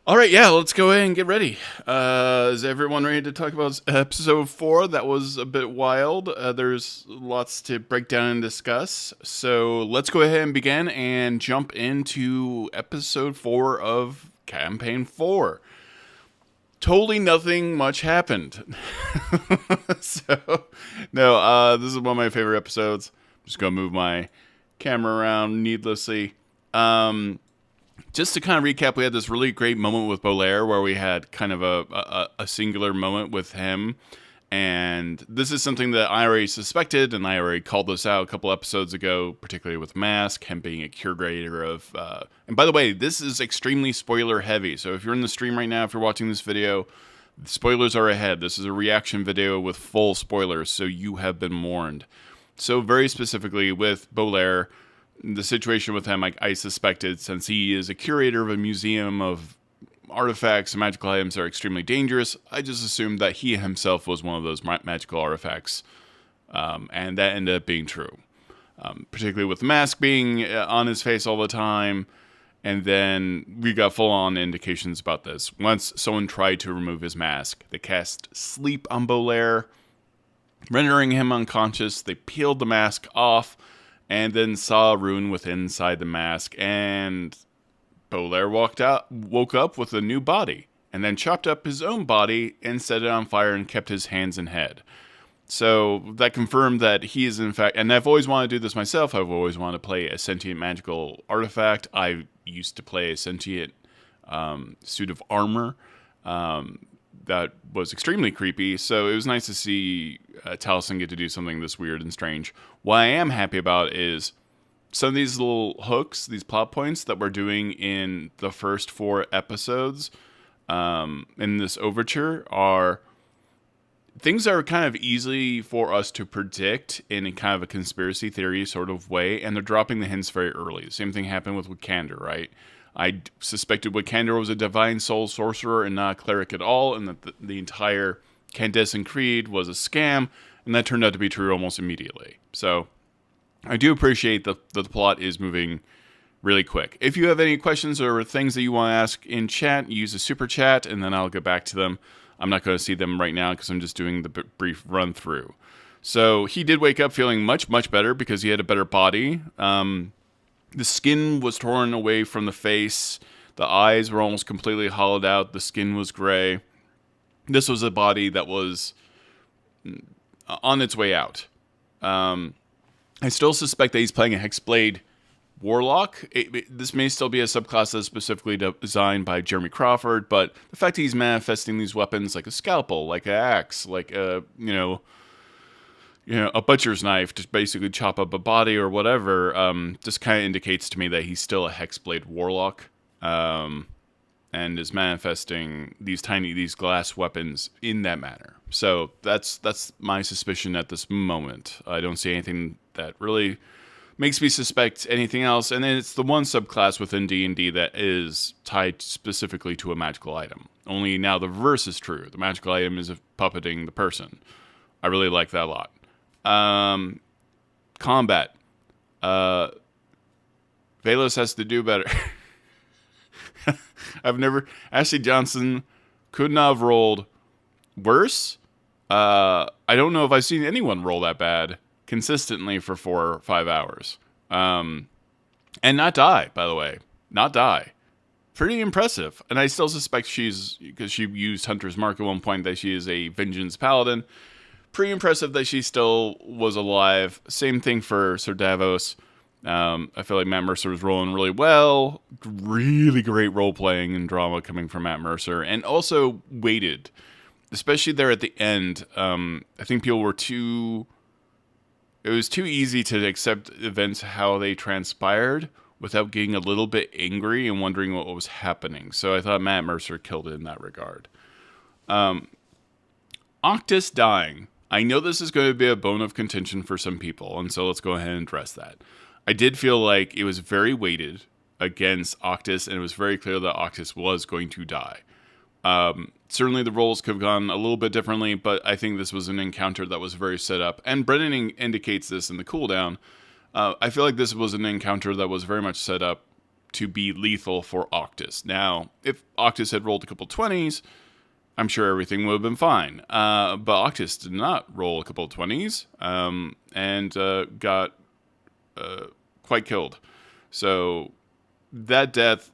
All right, yeah, let's go ahead and get ready. Is everyone ready to talk about episode 4? That was a bit wild. There's lots to break down and discuss. So let's go ahead and begin and jump into episode 4 of campaign 4. Totally nothing much happened. This is one of my favorite episodes. I'm just going to move my camera around needlessly. Just to kind of recap, we had this really great moment with Bolaire where we had kind of a singular moment with him. And this is something that I already suspected, and I already called this out a couple episodes ago, particularly with Mask, him being a curator of... and by the way, this is extremely spoiler heavy, so if you're in the stream right now, if you're watching this video, spoilers are ahead. This is a reaction video with full spoilers, so you have been warned. So very specifically with Bolaire, the situation with him, I suspected, since he is a curator of a museum of artifacts and magical items that are extremely dangerous, I just assumed that he himself was one of those magical artifacts, and that ended up being true. Particularly with the mask being on his face all the time, and then we got full-on indications about this. Once someone tried to remove his mask, they cast Sleep on Bolaire, rendering him unconscious. They peeled the mask off, and then saw a rune within inside the mask, and Bolaire woke up with a new body, and then chopped up his own body and set it on fire and kept his hands and head. So that confirmed that he is in fact, and I've always wanted to do this myself, I've always wanted to play a sentient magical artifact. I used to play a sentient suit of armor that was extremely creepy, so it was nice to see Taliesin get to do something this weird and strange. What I am happy about is some of these little hooks, these plot points that we're doing in the first 4 episodes in this overture are things that are kind of easy for us to predict in a kind of a conspiracy theory sort of way, and they're dropping the hints very early. The same thing happened with Wikander, right? I suspected Wikander was a divine soul sorcerer and not a cleric at all, and that the entire Candescent Creed was a scam, and that turned out to be true almost immediately. So I do appreciate that the plot is moving really quick. If you have any questions or things that you want to ask in chat, use the super chat, and then I'll get back to them. I'm not going to see them right now because I'm just doing the brief run through. So he did wake up feeling much, much better because he had a better body. The skin was torn away from the face. The eyes were almost completely hollowed out. The skin was gray. This was a body that was on its way out. I still suspect that he's playing a Hexblade Warlock. This may still be a subclass that's specifically designed by Jeremy Crawford, but the fact that he's manifesting these weapons like a scalpel, like an axe, like a, a butcher's knife to basically chop up a body or whatever, just kind of indicates to me that he's still a Hexblade Warlock, and is manifesting these glass weapons in that manner. So that's my suspicion at this moment. I don't see anything that really makes me suspect anything else, and then it's the one subclass within D&D that is tied specifically to a magical item. Only now the reverse is true. The magical item is puppeting the person. I really like that a lot. Combat. Vaelus has to do better. Ashley Johnson could not have rolled worse. I don't know if I've seen anyone roll that bad consistently for 4 or 5 hours. And not die, by the way. Not die. Pretty impressive. And I still suspect because she used Hunter's Mark at one point, that she is a Vengeance Paladin. Pretty impressive that she still was alive. Same thing for Sir Davos. I feel like Matt Mercer was rolling really well. Really great role-playing and drama coming from Matt Mercer. And also weighted. Especially there at the end. I think people were it was too easy to accept events how they transpired without getting a little bit angry and wondering what was happening. So I thought Matt Mercer killed it in that regard. Octus dying. I know this is going to be a bone of contention for some people, and so let's go ahead and address that. I did feel like it was very weighted against Octus, and it was very clear that Octus was going to die. Certainly the roles could have gone a little bit differently, but I think this was an encounter that was very set up. And Brennan indicates this in the cooldown. I feel like this was an encounter that was very much set up to be lethal for Octus. Now, if Octus had rolled a couple 20s, I'm sure everything would have been fine. But Octus did not roll a couple of 20s and got quite killed. So that death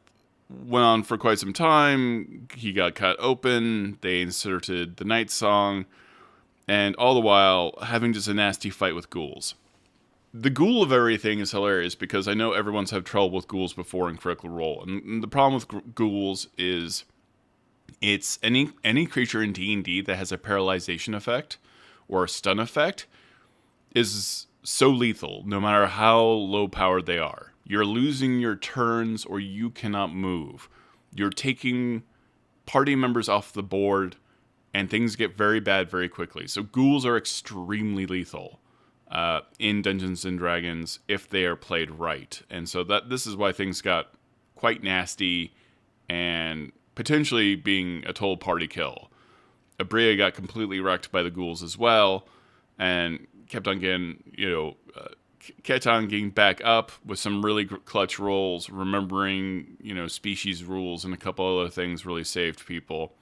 went on for quite some time. He got cut open. They inserted the Night Song. And all the while, having just a nasty fight with ghouls. The ghoul of everything is hilarious because I know everyone's had trouble with ghouls before in Critical Role. And the problem with ghouls is it's any creature in D&D that has a paralyzation effect or a stun effect is so lethal, no matter how low powered they are. You're losing your turns or you cannot move. You're taking party members off the board and things get very bad very quickly. So ghouls are extremely lethal in Dungeons and Dragons if they are played right. And so this is why things got quite nasty and potentially being a total party kill. Aabria got completely wrecked by the ghouls as well, and kept on getting back up with some really clutch rolls, remembering, species rules and a couple other things really saved people.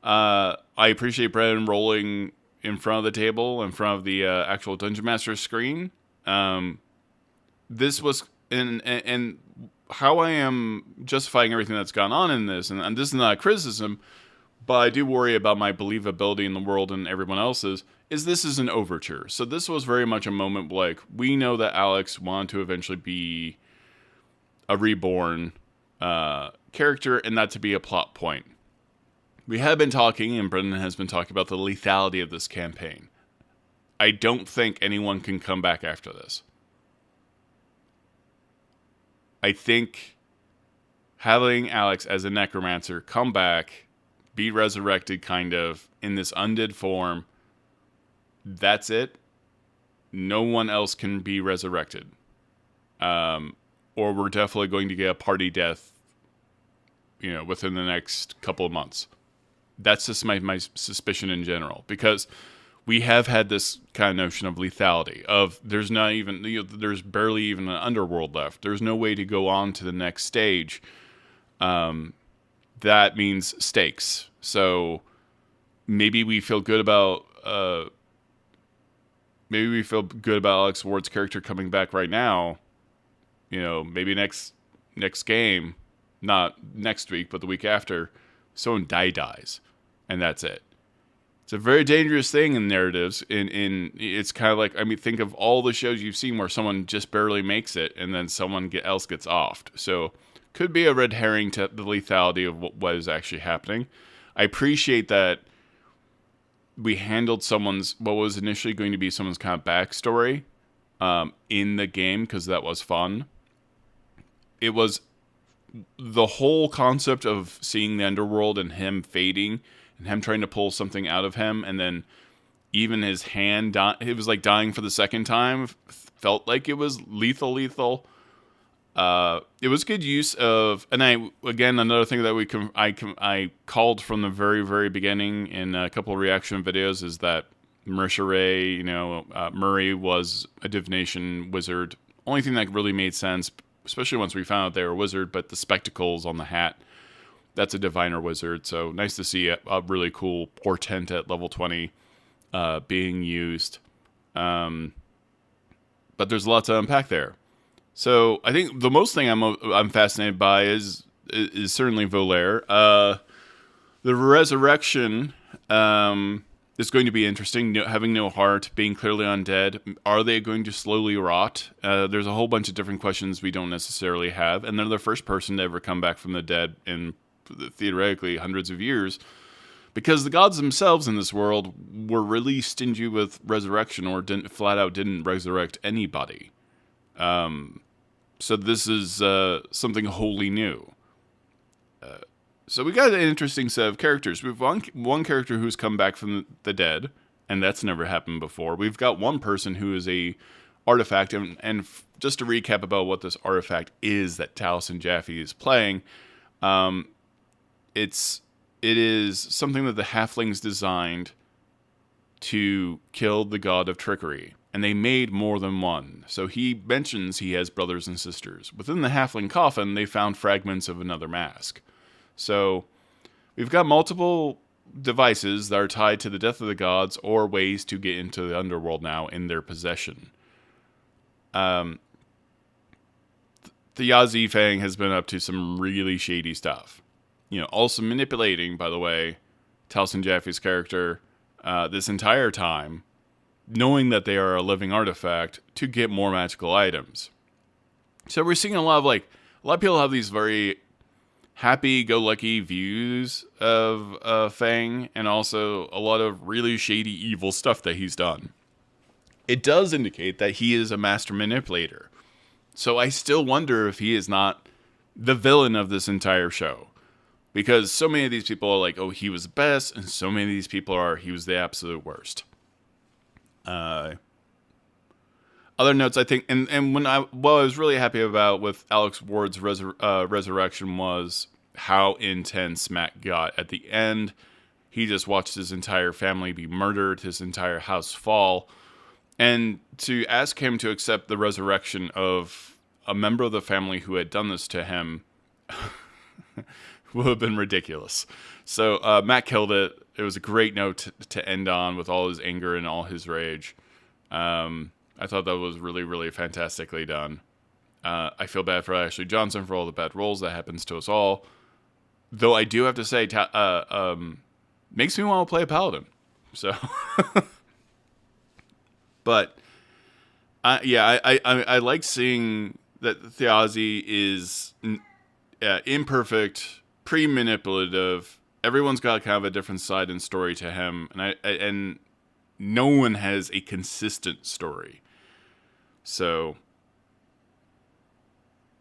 I appreciate Brennan rolling in front of the table, in front of the actual Dungeon Master's screen. This was, and how I am justifying everything that's gone on in this, and this is not a criticism, but I do worry about my believability in the world and everyone else's, is this is an overture. So this was very much a moment like, we know that Alex wanted to eventually be a reborn character, and that to be a plot point. We have been talking, and Brennan has been talking about the lethality of this campaign. I don't think anyone can come back after this. I think having Alex as a necromancer come back, be resurrected kind of, in this undead form, that's it. No one else can be resurrected. Or we're definitely going to get a party death, within the next couple of months. That's just my suspicion in general, because we have had this kind of notion of lethality, of there's not even, there's barely even an underworld left. There's no way to go on to the next stage. That means stakes. So maybe we feel good about Alex Ward's character coming back right now. Maybe next game, not next week, but the week after, someone dies, and that's it. It's a very dangerous thing in narratives. It's kind of like, think of all the shows you've seen where someone just barely makes it, and then someone else gets offed. So could be a red herring to the lethality of what is actually happening. I appreciate that we handled what was initially going to be someone's kind of backstory in the game, because that was fun. It was the whole concept of seeing the underworld and him fading and him trying to pull something out of him, and then even his hand, it was like dying for the second time, felt like it was lethal. It was good use of, and another thing that I called from the very, very beginning in a couple of reaction videos is that Marisha, Murray was a divination wizard. Only thing that really made sense, especially once we found out they were a wizard, but the spectacles on the hat, that's a diviner wizard. So nice to see a really cool portent at level 20 being used. But there's a lot to unpack there. So I think the most thing I'm fascinated by is certainly Bolaire. The resurrection is going to be interesting. Having no heart, being clearly undead. Are they going to slowly rot? There's a whole bunch of different questions we don't necessarily have. And they're the first person to ever come back from the dead in theoretically hundreds of years. Because the gods themselves in this world were really stingy with resurrection, or didn't resurrect anybody. So this is something wholly new. So we got an interesting set of characters. We've one character who's come back from the dead, and that's never happened before. We've got one person who is a artifact, and just to recap about what this artifact is that Taliesin Jaffe is playing, it is something that the halflings designed to kill the god of trickery. and they made more than one. So he mentions he has brothers and sisters. Within the halfling coffin, they found fragments of another mask. So we've got multiple devices that are tied to the death of the gods or ways to get into the underworld now in their possession. The Yazi Fang has been up to some really shady stuff. Also manipulating, by the way, Taliesin Jaffe's character this entire time, knowing that they are a living artifact to get more magical items. So we're seeing a lot of people have these very happy-go-lucky views of Fang, and also a lot of really shady, evil stuff that he's done. It does indicate that he is a master manipulator. So I still wonder if he is not the villain of this entire show. Because so many of these people are like, oh, he was the best, and so many of these people are, he was the absolute worst. Other notes, I think, and what I was really happy about with Alex Ward's resurrection was how intense Matt got at the end. He just watched his entire family be murdered, his entire house fall, and to ask him to accept the resurrection of a member of the family who had done this to him would have been ridiculous. So Matt killed it. It was a great note to end on with all his anger and all his rage. I thought that was really, really fantastically done. I feel bad for Ashley Johnson for all the bad roles that happens to us all. Though I do have to say, makes me want to play a paladin. So, but I like seeing that Thiazi is imperfect, pre-manipulative. Everyone's got kind of a different side and story to him, and no one has a consistent story. So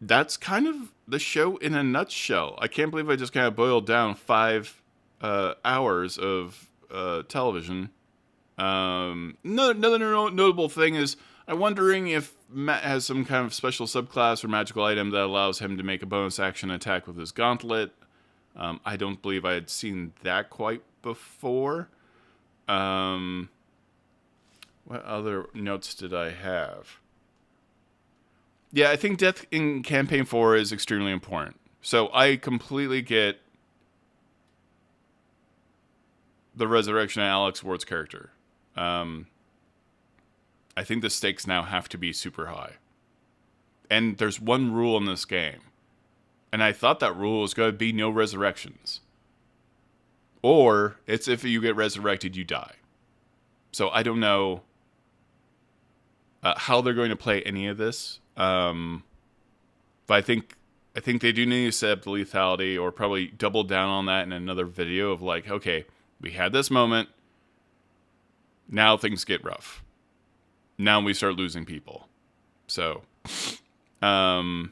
that's kind of the show in a nutshell. I can't believe I just kind of boiled down 5 hours of television. Another notable thing is I'm wondering if Matt has some kind of special subclass or magical item that allows him to make a bonus action attack with his gauntlet. I don't believe I had seen that quite before. What other notes did I have? Yeah, I think death in Campaign 4 is extremely important. So I completely get the resurrection of Alex Ward's character. I think the stakes now have to be super high. And there's one rule in this game. And I thought that rule was going to be no resurrections. Or it's if you get resurrected, you die. So I don't know how they're going to play any of this. But I think they do need to set up the lethality, or probably double down on that in another video of like, okay, we had this moment. Now things get rough. Now we start losing people. So, I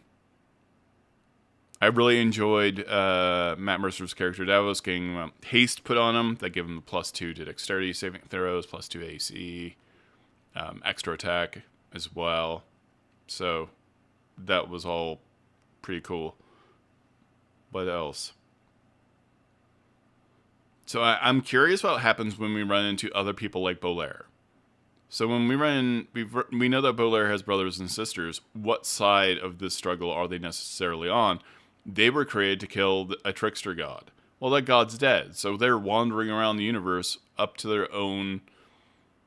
really enjoyed Matt Mercer's character Davos getting haste put on him. That gave him +2 to dexterity saving throws, +2 AC, extra attack as well. So that was all pretty cool. What else? So I'm curious what happens when we run into other people like Bolaire. So when we we know that Bolaire has brothers and sisters. What side of this struggle are they necessarily on? They were created to kill a trickster god. Well, that god's dead, so they're wandering around the universe up to their own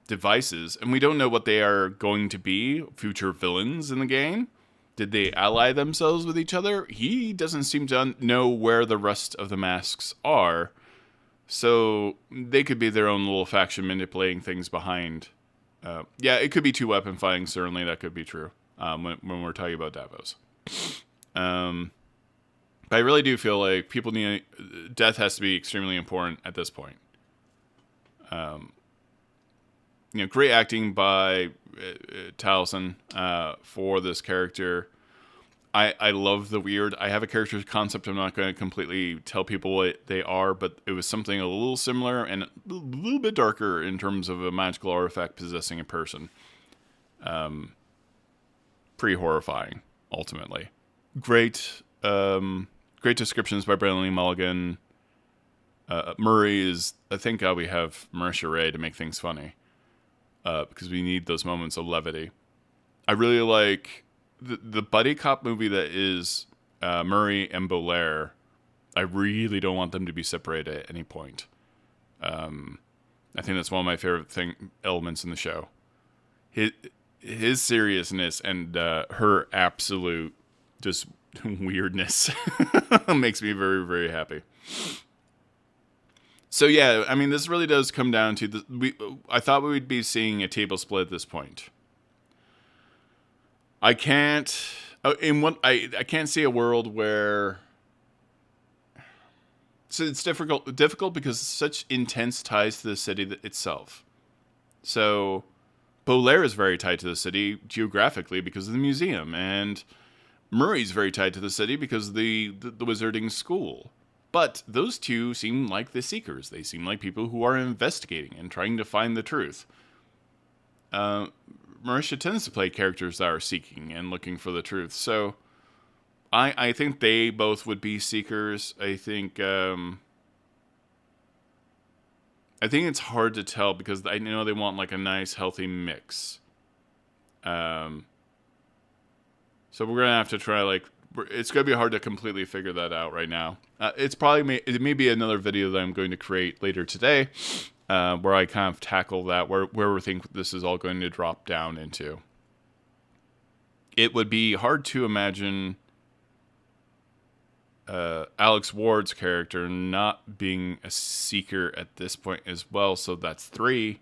devices, and we don't know what they are going to be, future villains in the game. Did they ally themselves with each other? He doesn't seem to know where the rest of the masks are, so they could be their own little faction manipulating things behind. Yeah, it could be 2-weapon fighting, certainly that could be true when we're talking about Davos. But I really do feel like death has to be extremely important at this point. Great acting by Taliesin for this character. I love the weird. I have a character concept. I'm not going to completely tell people what they are, but it was something a little similar and a little bit darker in terms of a magical artifact possessing a person. Pretty horrifying, ultimately. Great descriptions by Brennan Mulligan. Murray is, I think, we have Marisha Ray to make things funny. because we need those moments of levity. I really like the buddy cop movie that is Murray and Bolaire. I really don't want them to be separated at any point. I think that's one of my favorite elements in the show. His seriousness and her absolute just weirdness makes me very, very happy. So yeah, I mean, this really does come down to I thought we would be seeing a table split at this point. I can't see a world where. So it's difficult because such intense ties to the city itself. So Bolaire is very tied to the city geographically because of the museum, and Murray's very tied to the city because of the wizarding school. But those two seem like the seekers. They seem like people who are investigating and trying to find the truth. Marisha tends to play characters that are seeking and looking for the truth. So I think they both would be seekers. I think it's hard to tell because I know they want like a nice, healthy mix. So we're going to have to try it's going to be hard to completely figure that out right now. It may be another video that I'm going to create later today where I kind of tackle that, where we think this is all going to drop down into. It would be hard to imagine Alex Ward's character not being a seeker at this point as well, so that's 3.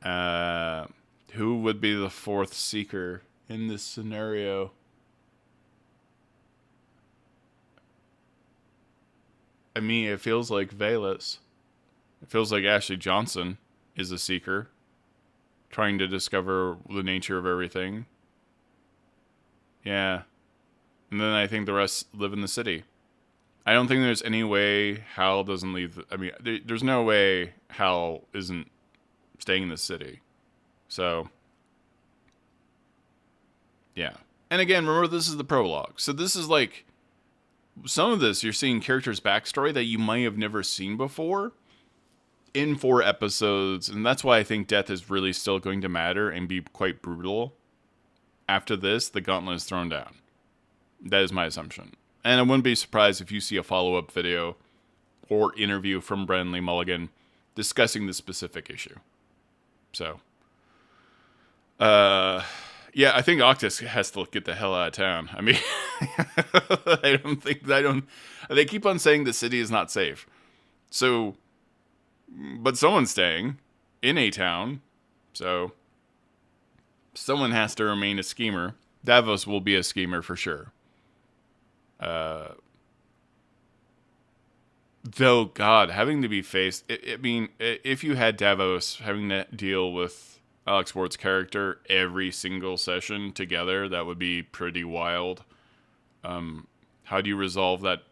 Who would be the 4th seeker in this scenario? I mean, it feels like Vaelus. It feels like Ashley Johnson is a seeker, trying to discover the nature of everything. Yeah. And then I think the rest live in the city. I don't think there's any way Hal doesn't leave. There's no way Hal isn't staying in the city. So, yeah. And again, remember, this is the prologue. So this is like, some of this, you're seeing characters' backstory that you might have never seen before in 4 episodes. And that's why I think death is really still going to matter and be quite brutal. After this, the gauntlet is thrown down. That is my assumption. And I wouldn't be surprised if you see a follow-up video or interview from Brennan Lee Mulligan discussing this specific issue. So, yeah, I think Octus has to get the hell out of town. I mean, they keep on saying the city is not safe. So, but someone's staying in a town, so someone has to remain a schemer. Davos will be a schemer for sure. Though, God, having to be faced, if you had Davos having to deal with Alex Ward's character every single session together, that would be pretty wild. How do you resolve that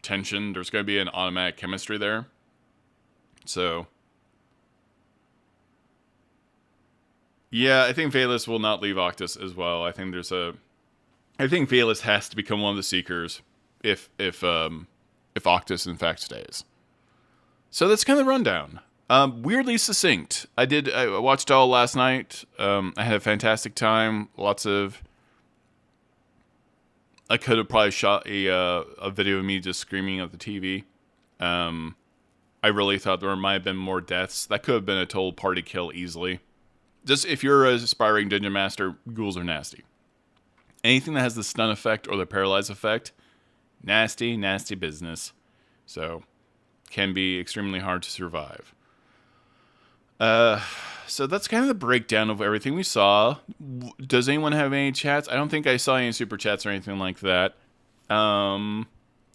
tension? There's going to be an automatic chemistry there. So, yeah, I think Vaelus will not leave Octus as well. I think Vaelus has to become one of the Seekers if Octus in fact stays. So that's kind of the rundown. Weirdly succinct. I watched all last night. I had a fantastic time. I could have probably shot a video of me just screaming at the TV. I really thought there might have been more deaths. That could have been a total party kill easily. Just if you're an aspiring dungeon master, ghouls are nasty. Anything that has the stun effect or the paralyze effect, nasty, nasty business. So, can be extremely hard to survive. So that's kind of the breakdown of everything we saw. Does anyone have any chats? I don't think I saw any super chats or anything like that. And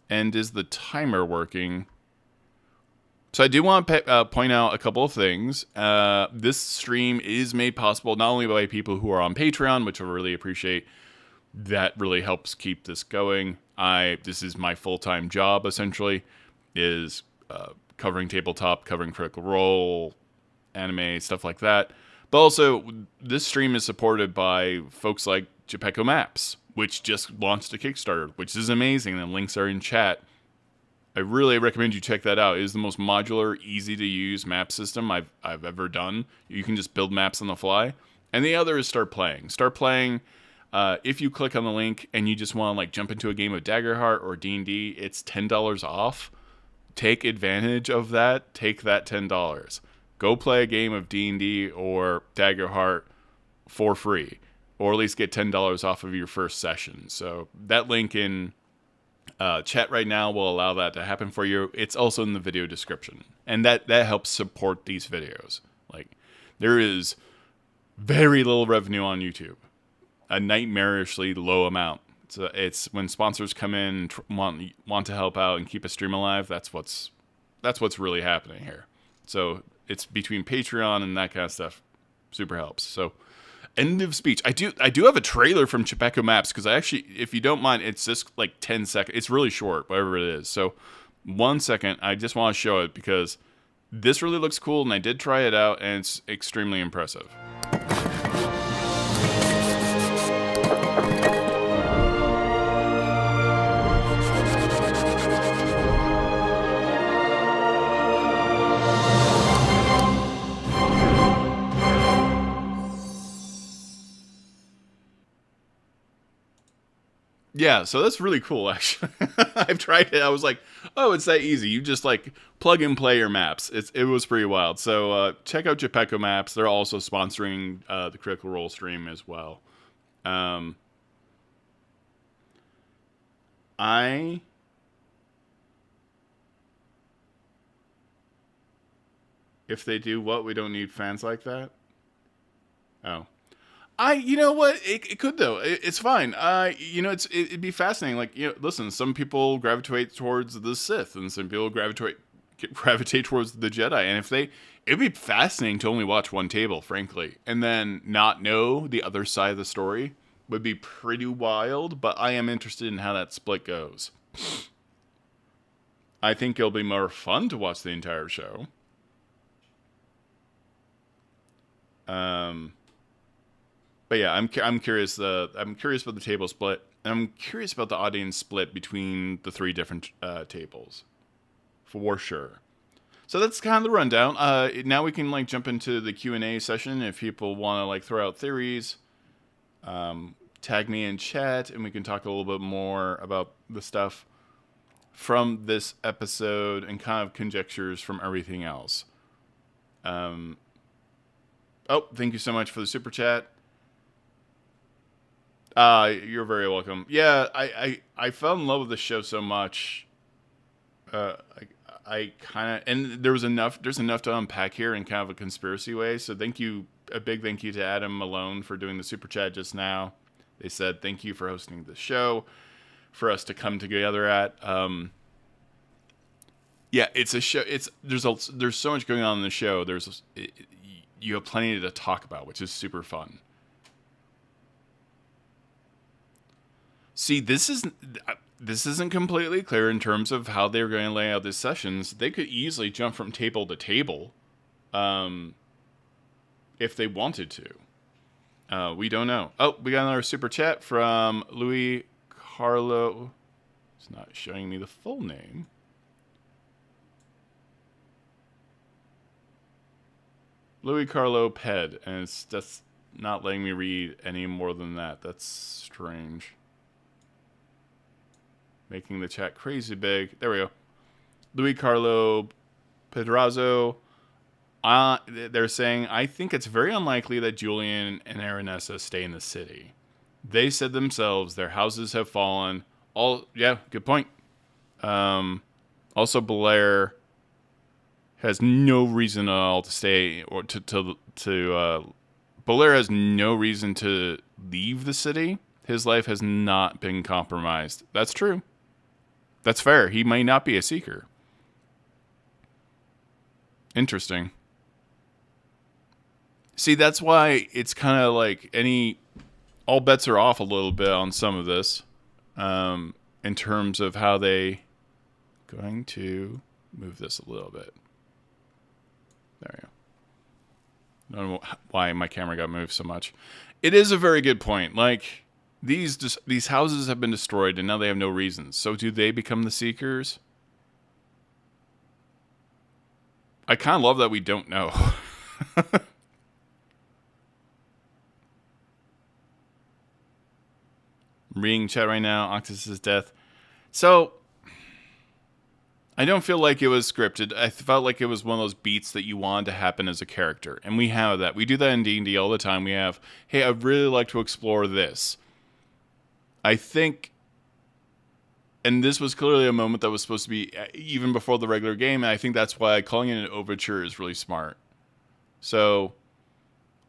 is the timer working? So I do want to point out a couple of things. This stream is made possible not only by people who are on Patreon, which I really appreciate. That really helps keep this going. This is my full-time job, essentially, is covering tabletop, covering Critical Role, anime, stuff like that. But also, this stream is supported by folks like Geppetto Maps, which just launched a Kickstarter, which is amazing. The links are in chat. I really recommend you check that out. It is the most modular, easy to use map system I've ever done. You can just build maps on the fly. And the other is start playing. Start playing. If you click on the link and you just want to like jump into a game of Daggerheart or D&D, it's $10 off. Take advantage of that. Take that $10. Go play a game of D&D or Daggerheart for free, or at least get $10 off of your first session. So that link in chat right now will allow that to happen for you. It's also in the video description, and that helps support these videos. Like, there is very little revenue on YouTube, a nightmarishly low amount. So it's when sponsors come in and want to help out and keep a stream alive. That's what's really happening here. So it's between Patreon and that kind of stuff. Super helps. So end of speech. I do have a trailer from Chapeco Maps, because I actually, if you don't mind, it's just like 10 seconds. It's really short, whatever it is. So 1 second, I just want to show it because this really looks cool, and I did try it out, and it's extremely impressive. Yeah, so that's really cool, actually. I've tried it. I was like, oh, it's that easy. You just, like, plug and play your maps. It was pretty wild. So check out Chapeco Maps. They're also sponsoring the Critical Role stream as well. If they do what? We don't need fans like that? Oh. You know what? It could, though. It's fine. It'd be fascinating. Like, listen, some people gravitate towards the Sith, and some people gravitate towards the Jedi. And it'd be fascinating to only watch one table, frankly, and then not know the other side of the story would be pretty wild. But I am interested in how that split goes. I think it'll be more fun to watch the entire show. But yeah, I'm curious. I'm curious about the table split, and I'm curious about the audience split between the three different tables, for sure. So that's kind of the rundown. Now we can like jump into the Q&A session if people want to like throw out theories. Tag me in chat, and we can talk a little bit more about the stuff from this episode and kind of conjectures from everything else. Oh, thank you so much for the super chat. You're very welcome. Yeah, I fell in love with the show so much. I kind of, and there's enough to unpack here in kind of a conspiracy way. So a big thank you to Adam Malone for doing the super chat just now. They said, thank you for hosting the show for us to come together at. Yeah, it's a show. There's so much going on in the show. You have plenty to talk about, which is super fun. See, this isn't completely clear in terms of how they're going to lay out these sessions. They could easily jump from table to table, if they wanted to. We don't know. Oh, we got another super chat from Louis Carlo. It's not showing me the full name. Louis Carlo Ped, and that's not letting me read any more than that. That's strange. Making the chat crazy big. There we go. Louis Carlo Pedrazo. They're saying, I think it's very unlikely that Julien and Aranessa stay in the city. They said themselves their houses have fallen. Yeah, good point. Also, Bolaire has no reason at all to stay or to Bolaire has no reason to leave the city. His life has not been compromised. That's true. That's fair. He may not be a seeker. Interesting. See, that's why it's kind of like all bets are off a little bit on some of this, in terms of how they going to move this a little bit. There we go. I don't know why my camera got moved so much. It is a very good point. Like, these houses have been destroyed, and now they have no reasons. So do they become the Seekers? I kind of love that we don't know. I'm reading chat right now. Octus's death. So, I don't feel like it was scripted. I felt like it was one of those beats that you wanted to happen as a character. And we have that. We do that in D&D all the time. We have, hey, I'd really like to explore this. I think, and this was clearly a moment that was supposed to be even before the regular game, and I think that's why calling it an overture is really smart. So,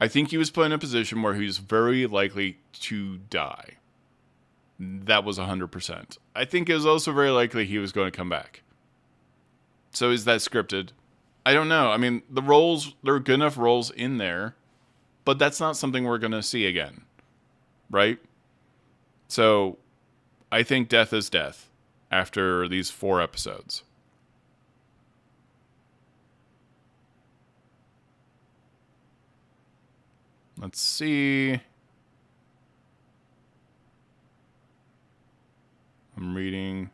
I think he was put in a position where he was very likely to die. That was 100%. I think it was also very likely he was going to come back. So is that scripted? I don't know. I mean, the roles, there are good enough roles in there, but that's not something we're going to see again. Right? So, I think death is death after these 4 episodes. Let's see. I'm reading.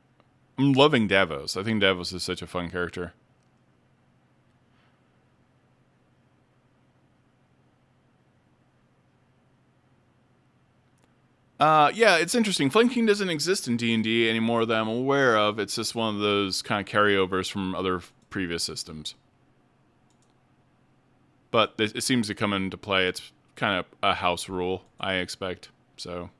I'm loving Davos. I think Davos is such a fun character. Yeah, it's interesting. Flanking doesn't exist in D&D anymore that I'm aware of. It's just one of those kind of carryovers from other previous systems. But it seems to come into play. It's kind of a house rule, I expect. So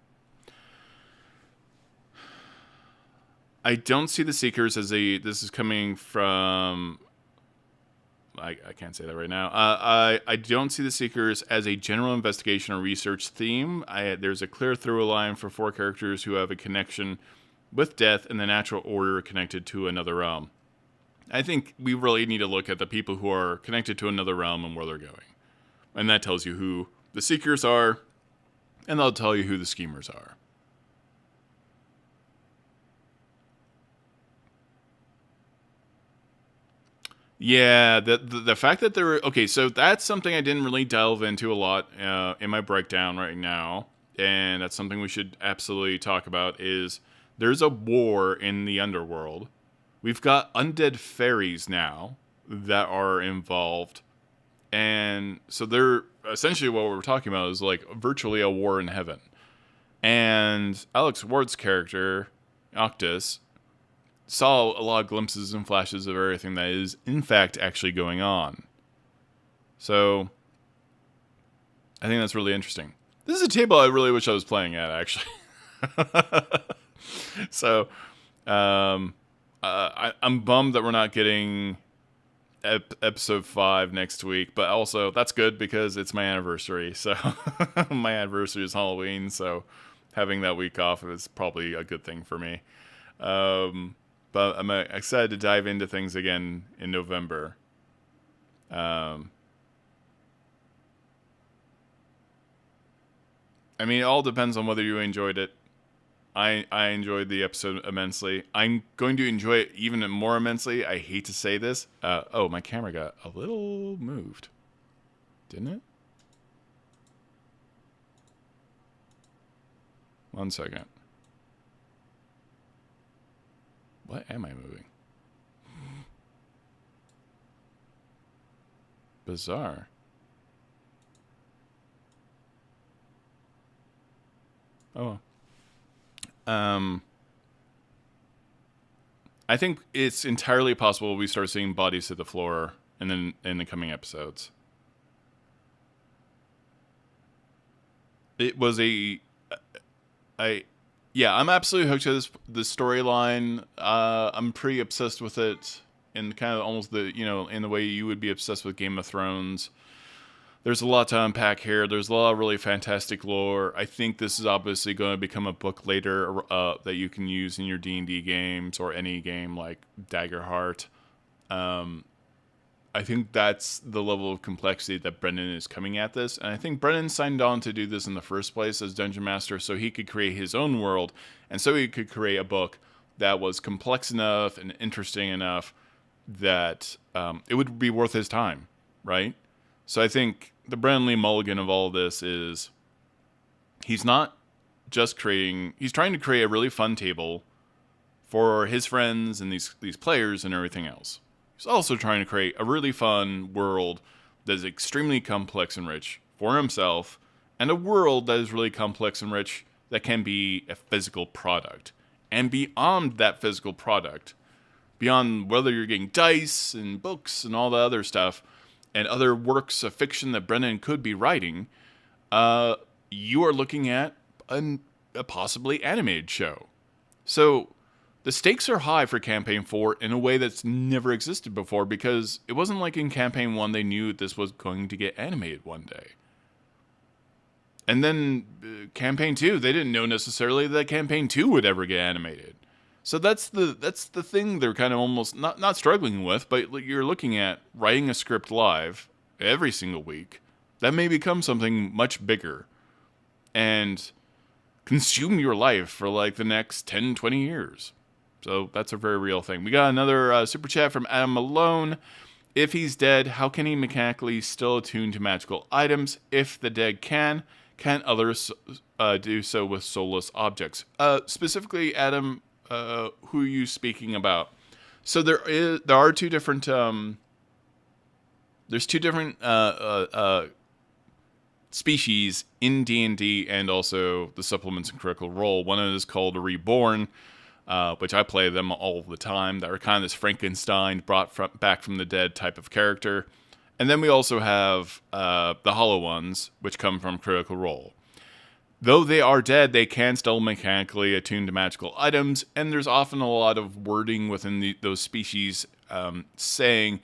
I don't see the Seekers as a... This is coming from... I can't say that right now. I don't see the Seekers as a general investigation or research theme. There's a clear through line for 4 characters who have a connection with death and the natural order connected to another realm. I think we really need to look at the people who are connected to another realm and where they're going. And that tells you who the Seekers are, and they'll tell you who the Schemers are. Yeah, the fact that there were... Okay, so that's something I didn't really delve into a lot in my breakdown right now, and that's something we should absolutely talk about, is there's a war in the underworld. We've got undead fairies now that are involved, and so they're... Essentially what we're talking about is like virtually a war in heaven. And Alex Ward's character, Octus, saw a lot of glimpses and flashes of everything that is, in fact, actually going on. So, I think that's really interesting. This is a table I really wish I was playing at, actually. So, I'm bummed that we're not getting episode 5 next week, but also, that's good because it's my anniversary. So, my anniversary is Halloween, so having that week off is probably a good thing for me. But I'm excited to dive into things again in November. I mean, it all depends on whether you enjoyed it. I enjoyed the episode immensely. I'm going to enjoy it even more immensely. I hate to say this. Oh, my camera got a little moved. Didn't it? One second. What am I moving? Bizarre. Oh. I think it's entirely possible we start seeing bodies hit the floor in the coming episodes. It was yeah, I'm absolutely hooked to this storyline. I'm pretty obsessed with it in kind of almost in the way you would be obsessed with Game of Thrones. There's a lot to unpack here. There's a lot of really fantastic lore. I think this is obviously going to become a book later that you can use in your D&D games or any game like Daggerheart. I think that's the level of complexity that Brennan is coming at this. And I think Brennan signed on to do this in the first place as Dungeon Master so he could create his own world and so he could create a book that was complex enough and interesting enough that it would be worth his time, right? So I think the Brennan Lee Mulligan of all of this is he's not just he's trying to create a really fun table for his friends and these players and everything else. He's also trying to create a really fun world that is extremely complex and rich for himself, and a world that is really complex and rich that can be a physical product. And beyond that physical product, beyond whether you're getting dice and books and all the other stuff, and other works of fiction that Brennan could be writing, you are looking at a possibly animated show. So the stakes are high for Campaign 4 in a way that's never existed before, because it wasn't like in Campaign 1 they knew this was going to get animated one day. And then Campaign 2, they didn't know necessarily that Campaign 2 would ever get animated. So that's the thing they're kind of almost not struggling with, but you're looking at writing a script live every single week. That may become something much bigger and consume your life for like the next 10, 20 years. So that's a very real thing. We got another super chat from Adam Malone. If he's dead, how can he mechanically still attune to magical items? If the dead can others do so with soulless objects? Specifically, Adam, who are you speaking about? So there are two different there's two different species in D&D and also the supplements and Critical Role. One is called a Reborn, which I play them all the time. That are kind of this Frankenstein back from the dead type of character. And then we also have the Hollow Ones, which come from Critical Role. Though they are dead, they can still mechanically attune to magical items, and there's often a lot of wording within those species saying,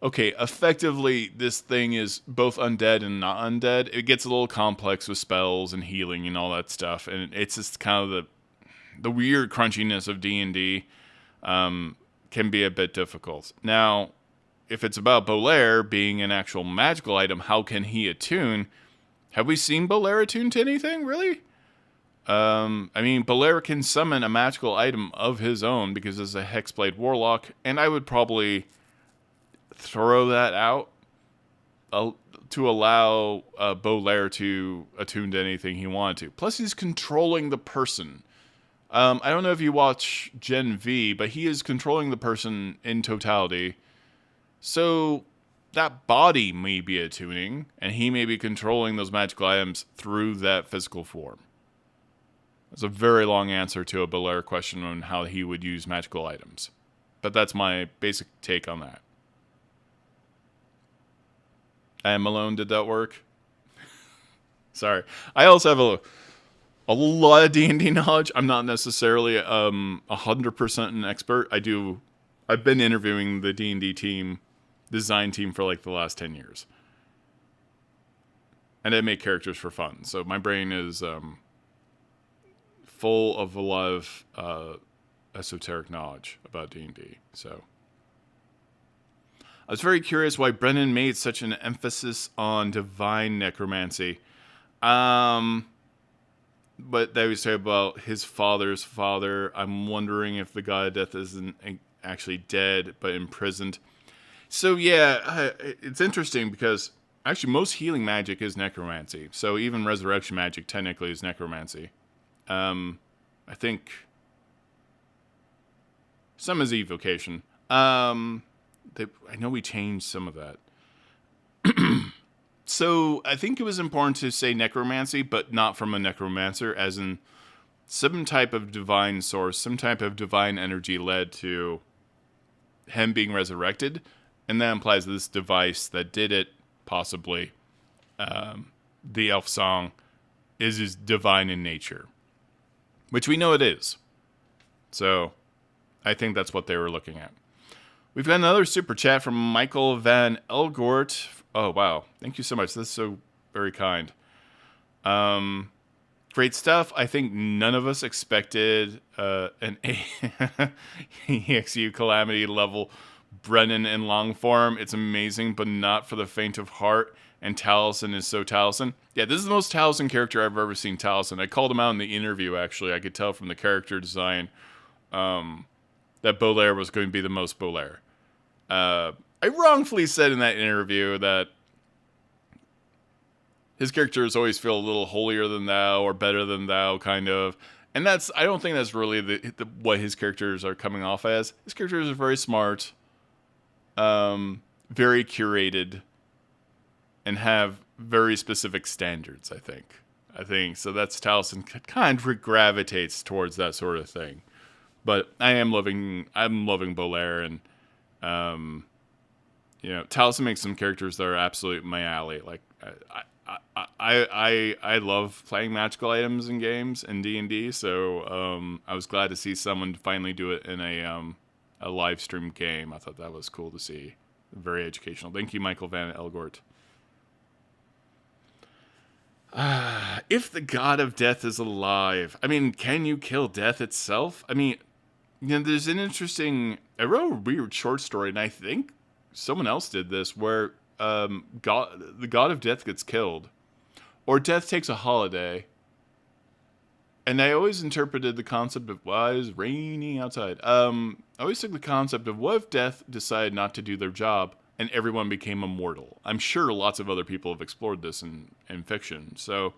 okay, effectively, this thing is both undead and not undead. It gets a little complex with spells and healing and all that stuff, and it's just kind of the weird crunchiness of D&D can be a bit difficult. Now, if it's about Bolaire being an actual magical item, how can he attune? Have we seen Bolaire attune to anything, really? I mean, Bolaire can summon a magical item of his own because it's a Hexblade Warlock, and I would probably throw that out to allow Bolaire to attune to anything he wanted to. Plus, he's controlling the person. I don't know if you watch Gen V, but he is controlling the person in totality. So that body may be attuning, and he may be controlling those magical items through that physical form. That's a very long answer to a Bolaire question on how he would use magical items. But that's my basic take on that. And Malone, did that work? Sorry. I also have a lot of D&D knowledge. I'm not necessarily 100% an expert. I've been interviewing the D&D team, design team for like the last 10 years. And I make characters for fun. So my brain is full of a lot of esoteric knowledge about D&D. So I was very curious why Brennan made such an emphasis on divine necromancy. But they would say about his father's father. I'm wondering if the god of death isn't actually dead, but imprisoned. So yeah, it's interesting because actually most healing magic is necromancy. So even resurrection magic technically is necromancy. I think some is evocation. I know we changed some of that. So I think it was important to say necromancy, but not from a necromancer, as in some type of divine source, some type of divine energy led to him being resurrected, and that implies this device that did it, possibly, the elf song, is divine in nature, which we know it is. So I think that's what they were looking at. We've got another super chat from Michael Van Elgort. Oh, wow. Thank you so much. This is so very kind. Great stuff. I think none of us expected an EXU Calamity level Brennan in long form. It's amazing, but not for the faint of heart. And Taliesin is so Taliesin. Yeah, this is the most Taliesin character I've ever seen Taliesin. I called him out in the interview, actually. I could tell from the character design that Bolaire was going to be the most Bolaire. I wrongfully said in that interview that his characters always feel a little holier than thou or better than thou, kind of. And I don't think that's really what his characters are coming off as. His characters are very smart, very curated, and have very specific standards, I think so. That's Taliesin kind of gravitates towards that sort of thing. But I'm loving Bolaire, and Taliesin makes some characters that are absolutely my alley. Like I love playing magical items in games and D&D, so I was glad to see someone finally do it in a live stream game. I thought that was cool to see. Very educational. Thank you, Michael Van Elgort. If the god of death is alive, I mean, can you kill death itself? I mean, there's an interesting... I wrote a weird short story, and I think someone else did this, where the god of death gets killed, or death takes a holiday. And I always interpreted the concept of, why is raining outside? I always took the concept of, what if death decided not to do their job and everyone became immortal? I'm sure lots of other people have explored this in fiction. So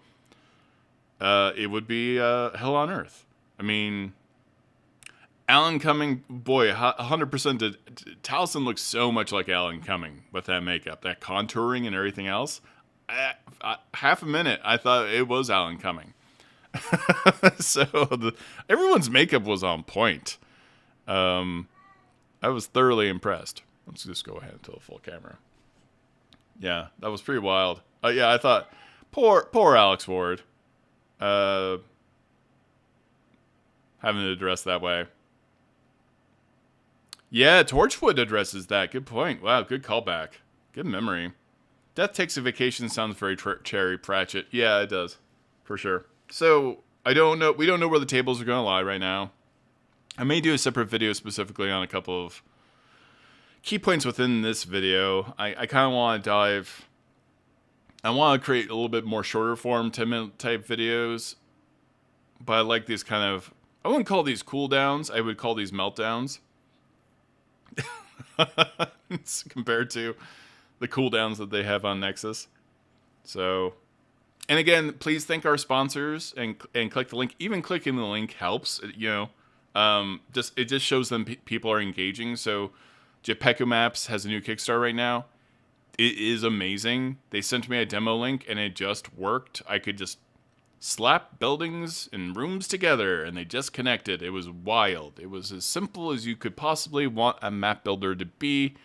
it would be hell on earth. I mean, Alan Cumming, boy, 100% did. Taliesin looks so much like Alan Cumming with that makeup, that contouring and everything else. Half a minute, I thought it was Alan Cumming. So everyone's makeup was on point. I was thoroughly impressed. Let's just go ahead and tell the full camera. Yeah, that was pretty wild. Yeah, I thought, poor Alex Ward, having it addressed that way. Yeah, Torchwood addresses that. Good point. Wow, good callback. Good memory. Death Takes a Vacation sounds very Cherry Pratchett. Yeah, it does, for sure. So I don't know. We don't know where the tables are going to lie right now. I may do a separate video specifically on a couple of key points within this video. I kind of want to dive. I want to create a little bit more shorter form 10-minute type videos, but I like these kind of. I wouldn't call these cooldowns. I would call these meltdowns. Compared to the cooldowns that they have on Nexus. So, and again, please thank our sponsors and click the link. Even clicking the link helps. It just shows them people are engaging. So, Gepeku Maps has a new Kickstarter right now. It is amazing. They sent me a demo link and it just worked. I could just slap buildings and rooms together and they just connected. It was wild. It was as simple as you could possibly want a map builder to be.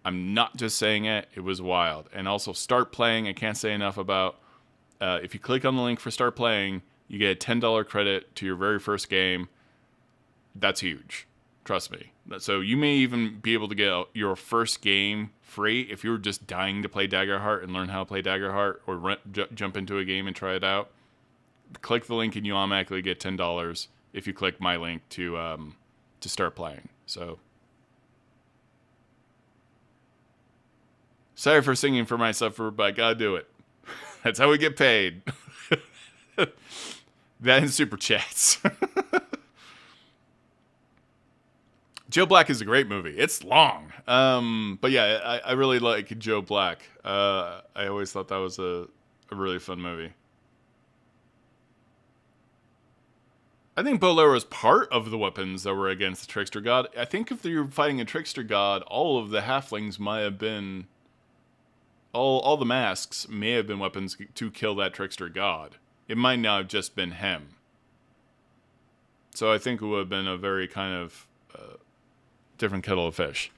I'm not just saying it. It was wild. And also Start Playing. I can't say enough about if you click on the link for Start Playing, you get a $10 credit to your very first game. That's huge. Trust me. So you may even be able to get your first game free if you're just dying to play Daggerheart and learn how to play Daggerheart, or jump into a game and try it out. Click the link and you automatically get $10 if you click my link to start playing. So, sorry for singing for myself, but I gotta do it. That's how we get paid. That and super chats. Joe Black is a great movie. It's long. But yeah, I really like Joe Black. I always thought that was a really fun movie. I think Bolaire was part of the weapons that were against the Trickster God. I think if you were fighting a Trickster God, all of the halflings might have been... All the masks may have been weapons to kill that Trickster God. It might not have just been him. So I think it would have been a very kind of different kettle of fish.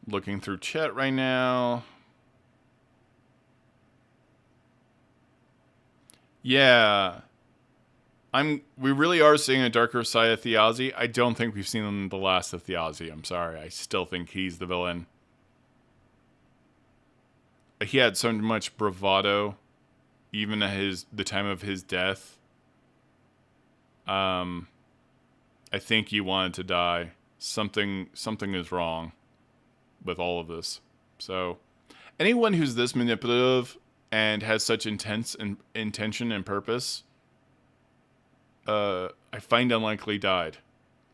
Looking through chat right now. Yeah. We really are seeing a darker side of Thiazi. I don't think we've seen the last of Thiazi. I'm sorry. I still think he's the villain. He had so much bravado, even at the time of his death. I think he wanted to die. Something is wrong with all of this. So, anyone who's this manipulative and has such intense intention and purpose, I find unlikely died.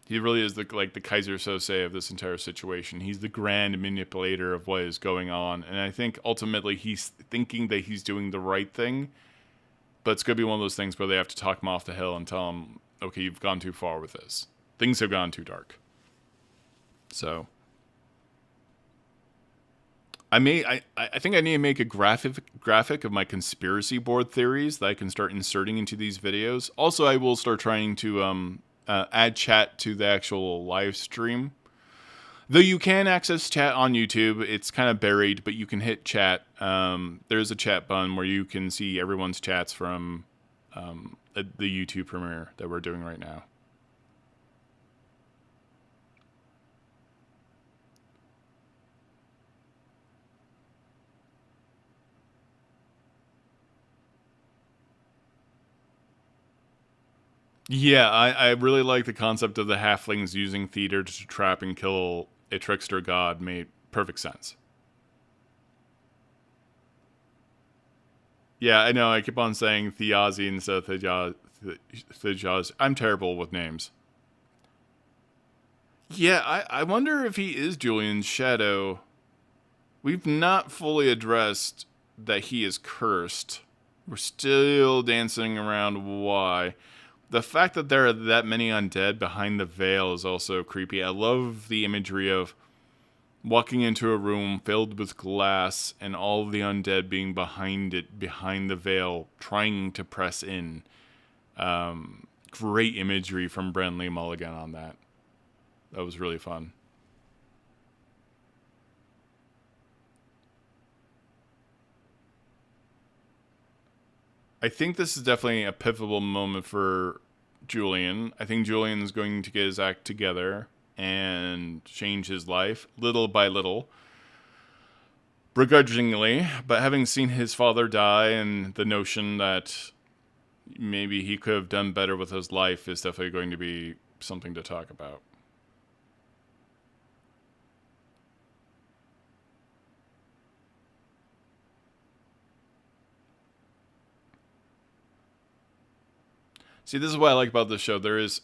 He really is the Kaiser Sose of this entire situation. He's the grand manipulator of what is going on. And I think ultimately he's thinking that he's doing the right thing. But it's going to be one of those things where they have to talk him off the hill and tell him, okay, you've gone too far with this. Things have gone too dark. So I think I need to make a graphic of my conspiracy board theories that I can start inserting into these videos. Also, I will start trying to add chat to the actual live stream. Though you can access chat on YouTube, it's kind of buried, but you can hit chat. There's a chat button where you can see everyone's chats from the YouTube premiere that we're doing right now. Yeah, I really like the concept of the halflings using theater to trap and kill a trickster god. Made perfect sense. Yeah, I know. I keep on saying Theazi instead of Thejaz. I'm terrible with names. Yeah, I wonder if he is Julian's shadow. We've not fully addressed that he is cursed. We're still dancing around why. The fact that there are that many undead behind the veil is also creepy. I love the imagery of walking into a room filled with glass and all of the undead being behind it, behind the veil, trying to press in. Great imagery from Brennan Mulligan on that. That was really fun. I think this is definitely a pivotal moment for Julien. I think Julien is going to get his act together and change his life little by little, begrudgingly, but having seen his father die and the notion that maybe he could have done better with his life is definitely going to be something to talk about. See, this is what I like about this show. There is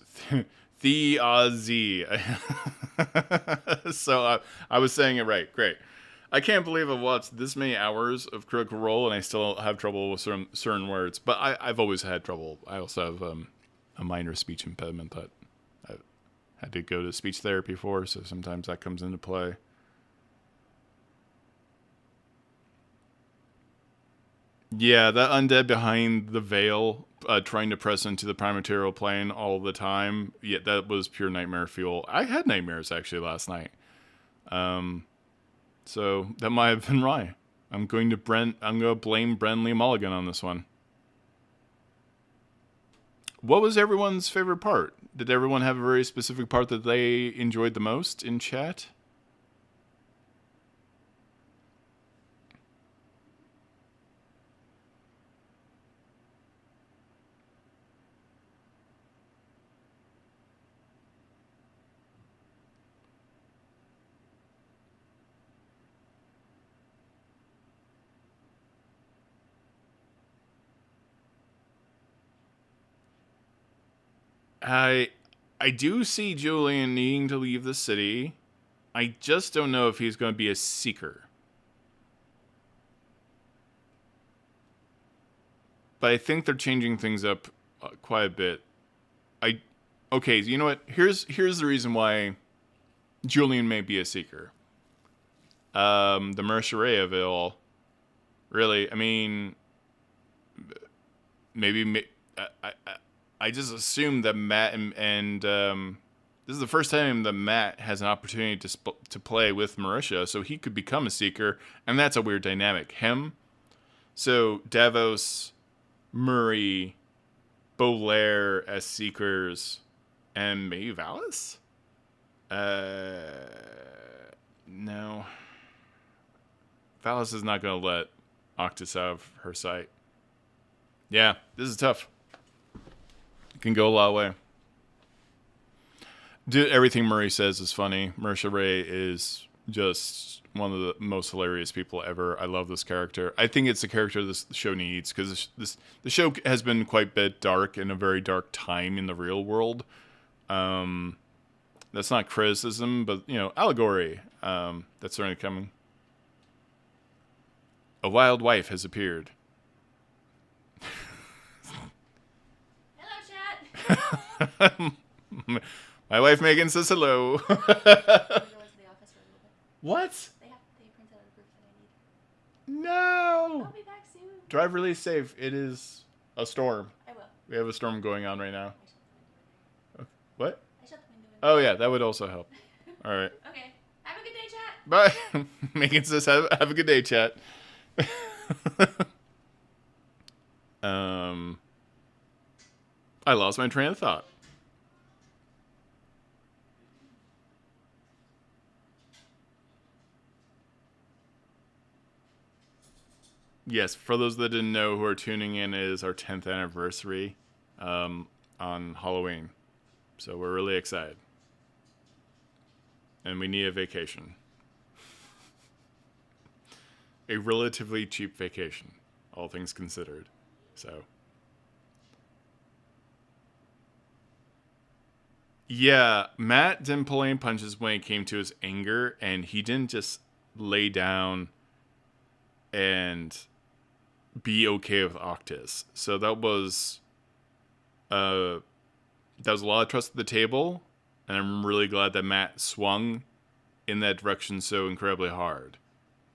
the Z. So I was saying it right. Great. I can't believe I've watched this many hours of Critical Role and I still have trouble with certain words. But I've always had trouble. I also have a minor speech impediment that I've had to go to speech therapy for, so sometimes that comes into play. Yeah, that undead behind the veil, trying to press into the prime material plane all the time. Yeah, that was pure nightmare fuel. I had nightmares actually last night. So that might have been right. I'm going to blame Brennan Mulligan on this one. What was everyone's favorite part? Did everyone have a very specific part that they enjoyed the most in chat? I do see Julien needing to leave the city. I just don't know if he's going to be a seeker. But I think they're changing things up quite a bit. Okay, you know what? Here's the reason why Julien may be a seeker. The Mercer of it all. Really, I mean, maybe I just assumed that Matt and this is the first time that Matt has an opportunity to play with Marisha, so he could become a seeker, and that's a weird dynamic. Him, so Davos, Murray, Bolaire as seekers, and maybe Vaelus? No. Vaelus is not going to let Octus out of her sight. Yeah, this is tough. It can go a lot of way. Everything Murray says is funny. Mercer is just one of the most hilarious people ever. I love this character. I think it's the character this show needs, because the show has been quite a bit dark in a very dark time in the real world. That's not criticism, but, allegory. That's certainly coming. A wild wife has appeared. Hello, chat. My wife Megan says hello. I'm going to the office for a little bit. What? They printed out a proof that I need. No. I'll be back soon. Drive really safe. It is a storm. I will. We have a storm going on right now. What? I shut the window. Oh yeah, that would also help. All right. Okay. Have a good day, chat. Bye. Megan says have a good day, chat. I lost my train of thought. Yes, for those that didn't know who are tuning in, it is our 10th anniversary on Halloween. So we're really excited. And we need a vacation. A relatively cheap vacation, all things considered. So. Yeah, Matt didn't pull any punches when it came to his anger, and he didn't just lay down and be okay with Octus. So that was a lot of trust at the table, and I'm really glad that Matt swung in that direction so incredibly hard.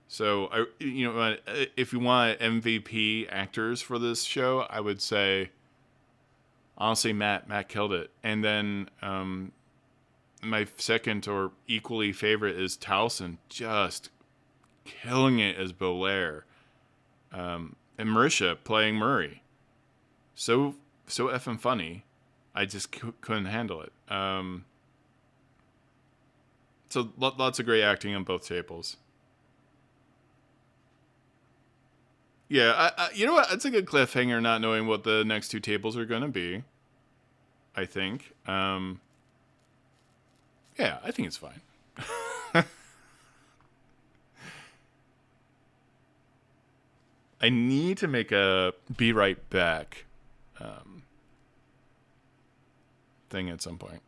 So if you want MVP actors for this show, I would say honestly Matt killed it. And then my second or equally favorite is Taliesin, just killing it as Bolaire. And Marisha playing Murray. So effing funny. I just couldn't handle it. So lots of great acting on both tables. Yeah, you know what? It's a good cliffhanger not knowing what the next two tables are going to be. I think. Yeah, I think it's fine. I need to make a be right back thing at some point.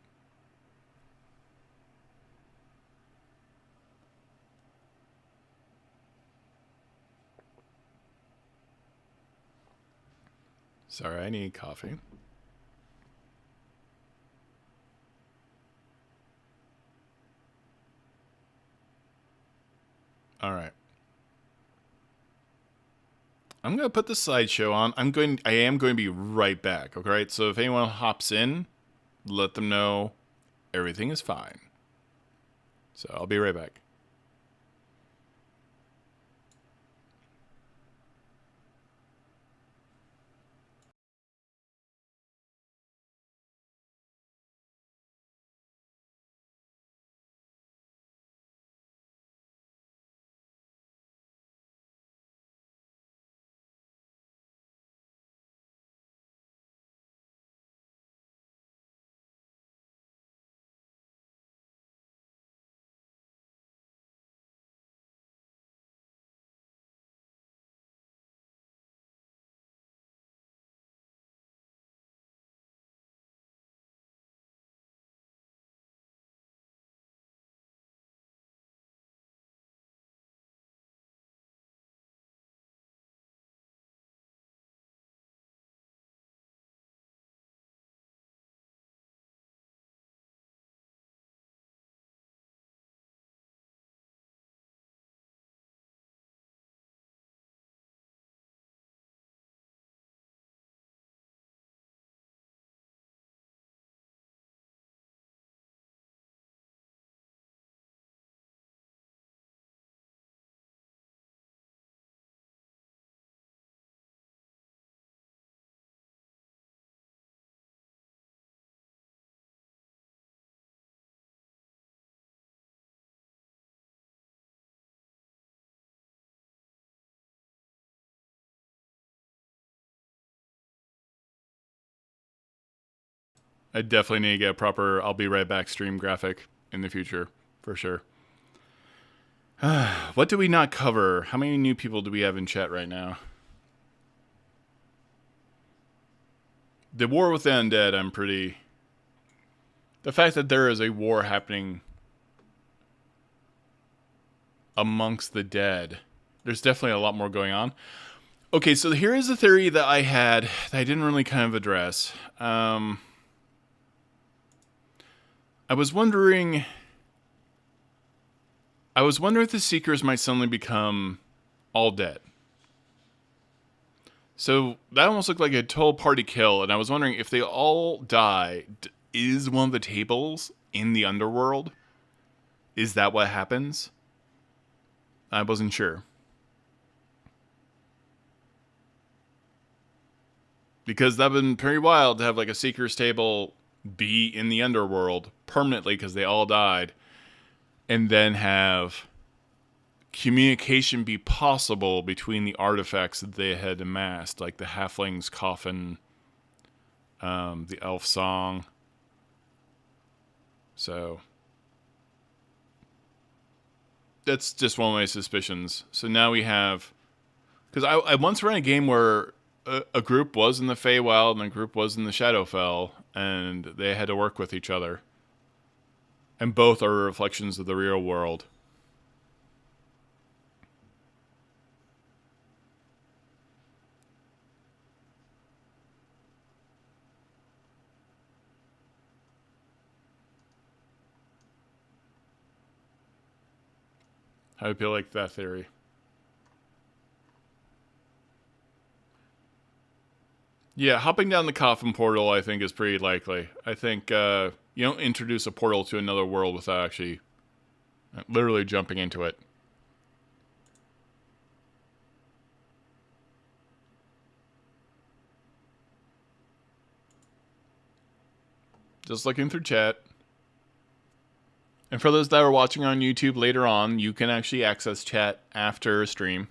Sorry, I need coffee. All right. I'm going to put the slideshow on. I am going to be right back, okay? So if anyone hops in, let them know everything is fine. So I'll be right back. I definitely need to get a proper I'll be right back stream graphic in the future, for sure. What do we not cover? How many new people do we have in chat right now? The war with the undead, I'm pretty... The fact that there is a war happening amongst the dead, there's definitely a lot more going on. Okay, so here is a theory that I had that I didn't really kind of address. I was wondering if the Seekers might suddenly become all dead. So that almost looked like a total party kill, and I was wondering if they all die, is one of the tables in the underworld? Is that what happens? I wasn't sure. Because that would have been pretty wild to have like a Seeker's table be in the underworld permanently because they all died. And then have communication be possible between the artifacts that they had amassed, like the halfling's coffin, the elf song. So that's just one of my suspicions. So now we have, because I once ran a game where a group was in the Feywild and a group was in the Shadowfell, and they had to work with each other. And both are reflections of the real world. How do you feel like that theory? Yeah, hopping down the coffin portal, I think, is pretty likely. I think you don't introduce a portal to another world without actually literally jumping into it. Just looking through chat. And for those that are watching on YouTube later on, you can actually access chat after a stream.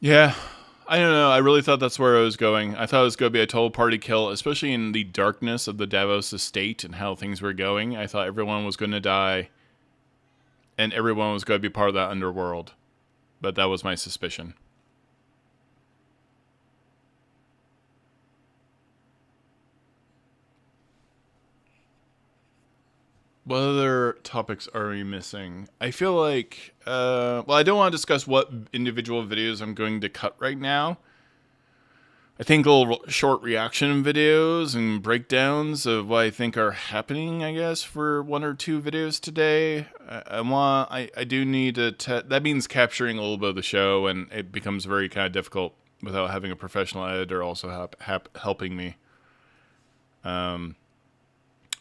Yeah, I don't know. I really thought that's where I was going. I thought it was going to be a total party kill, especially in the darkness of the Davos estate and how things were going. I thought everyone was going to die, and everyone was going to be part of that underworld. But that was my suspicion. What other topics are we missing? I feel like, well, I don't want to discuss what individual videos I'm going to cut right now. I think little short reaction videos and breakdowns of what I think are happening, I guess, for one or two videos today. I do need to, that means capturing a little bit of the show, and it becomes very kind of difficult without having a professional editor also helping me.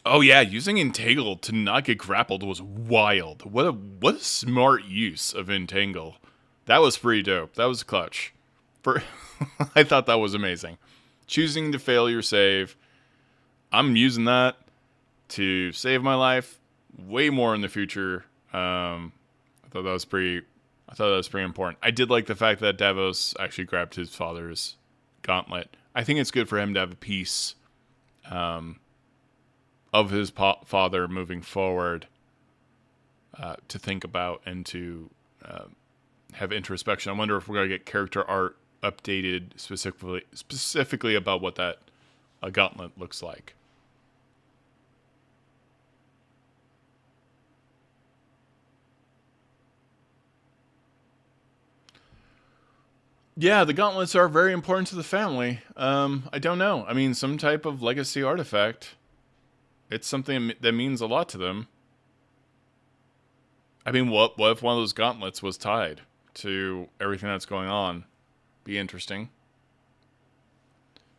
Oh yeah, using Entangle to not get grappled was wild. What a smart use of Entangle. That was pretty dope. That was clutch. I thought that was amazing. Choosing to fail your save. I'm using that to save my life way more in the future. I thought that was pretty important. I did like the fact that Davos actually grabbed his father's gauntlet. I think it's good for him to have a piece of his father moving forward to think about and to have introspection. I wonder if we're going to get character art updated specifically about what that gauntlet looks like. Yeah, the gauntlets are very important to the family. I don't know. I mean, some type of legacy artifact. It's something that means a lot to them. I mean, what if one of those gauntlets was tied to everything that's going on? Be interesting.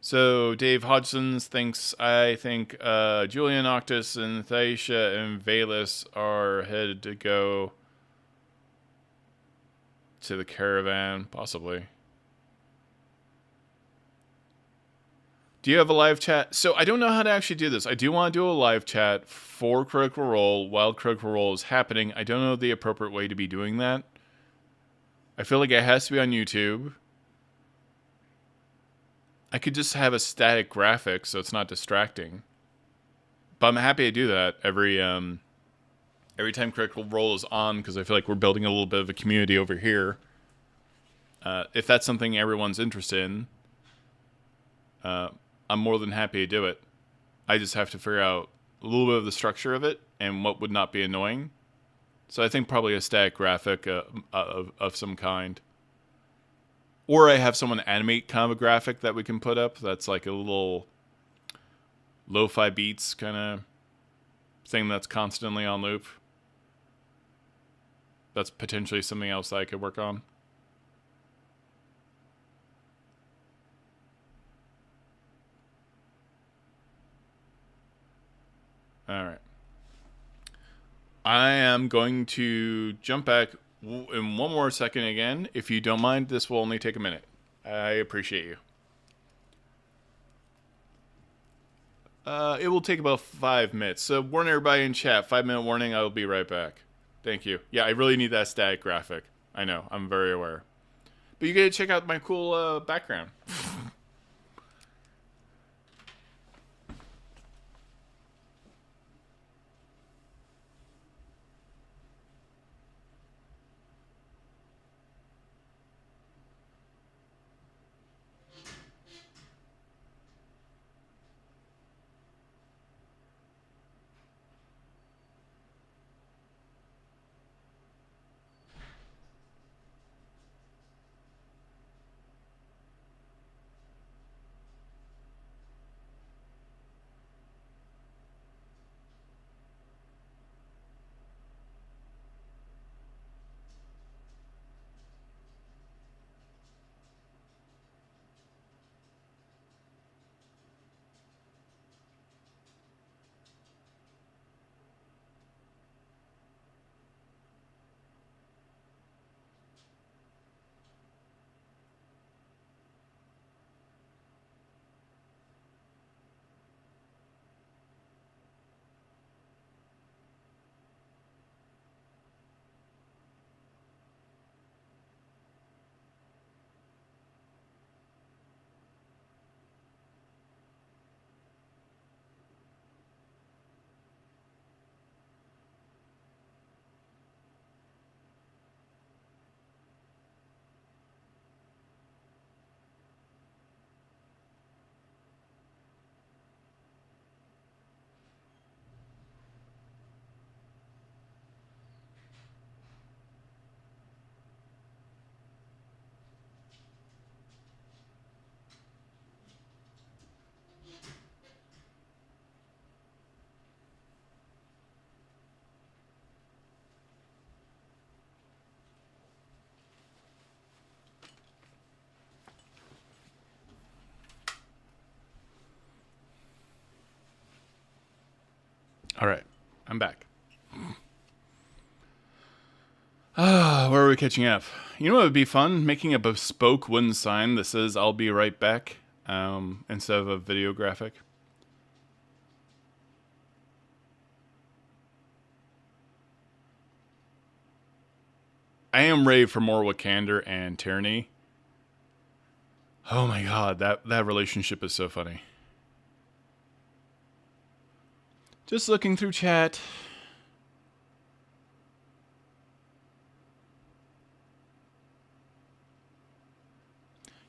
So Dave Hodgson's I think Julien, Octus, and Thaisha and Vaelus are headed to go to the caravan, possibly. Do you have a live chat? So I don't know how to actually do this. I do want to do a live chat for Critical Role while Critical Role is happening. I don't know the appropriate way to be doing that. I feel like it has to be on YouTube. I could just have a static graphic so it's not distracting. But I'm happy to do that every time Critical Role is on, because I feel like we're building a little bit of a community over here. If that's something everyone's interested in. I'm more than happy to do it. I just have to figure out a little bit of the structure of it and what would not be annoying. So I think probably a static graphic of some kind. Or I have someone animate kind of a graphic that we can put up that's like a little lo-fi beats kind of thing that's constantly on loop. That's potentially something else that I could work on. All right. I am going to jump back in one more second again. If you don't mind, this will only take a minute. I appreciate you. It will take about 5 minutes. So warn everybody in chat. 5-minute warning. I will be right back. Thank you. Yeah, I really need that static graphic. I know. I'm very aware. But you get to check out my cool background. All right, I'm back. Where are we catching up? You know what would be fun? Making a bespoke wooden sign that says "I'll be right back" instead of a video graphic. I am ready for more Wakander and Tyranny. Oh my god, that relationship is so funny. Just looking through chat.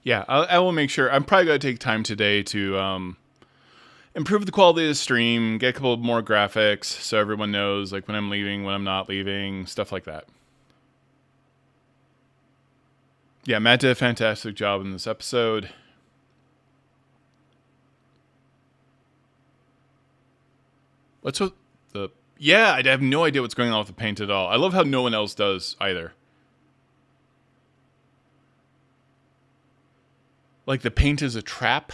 Yeah, I will make sure. I'm probably going to take time today to improve the quality of the stream, get a couple more graphics so everyone knows like when I'm leaving, when I'm not leaving, stuff like that. Yeah, Matt did a fantastic job in this episode. What's with the... Yeah, I have no idea what's going on with the paint at all. I love how no one else does either. Like the paint is a trap.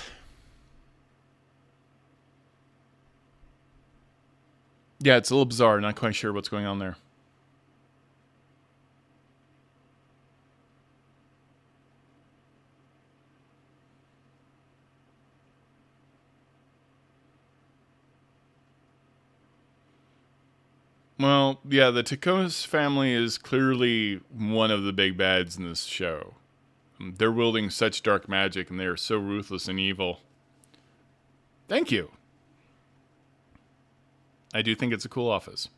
Yeah, it's a little bizarre. Not quite sure what's going on there. Well, yeah, the Tachonis family is clearly one of the big bads in this show. They're wielding such dark magic, and they are so ruthless and evil. Thank you. I do think it's a cool office.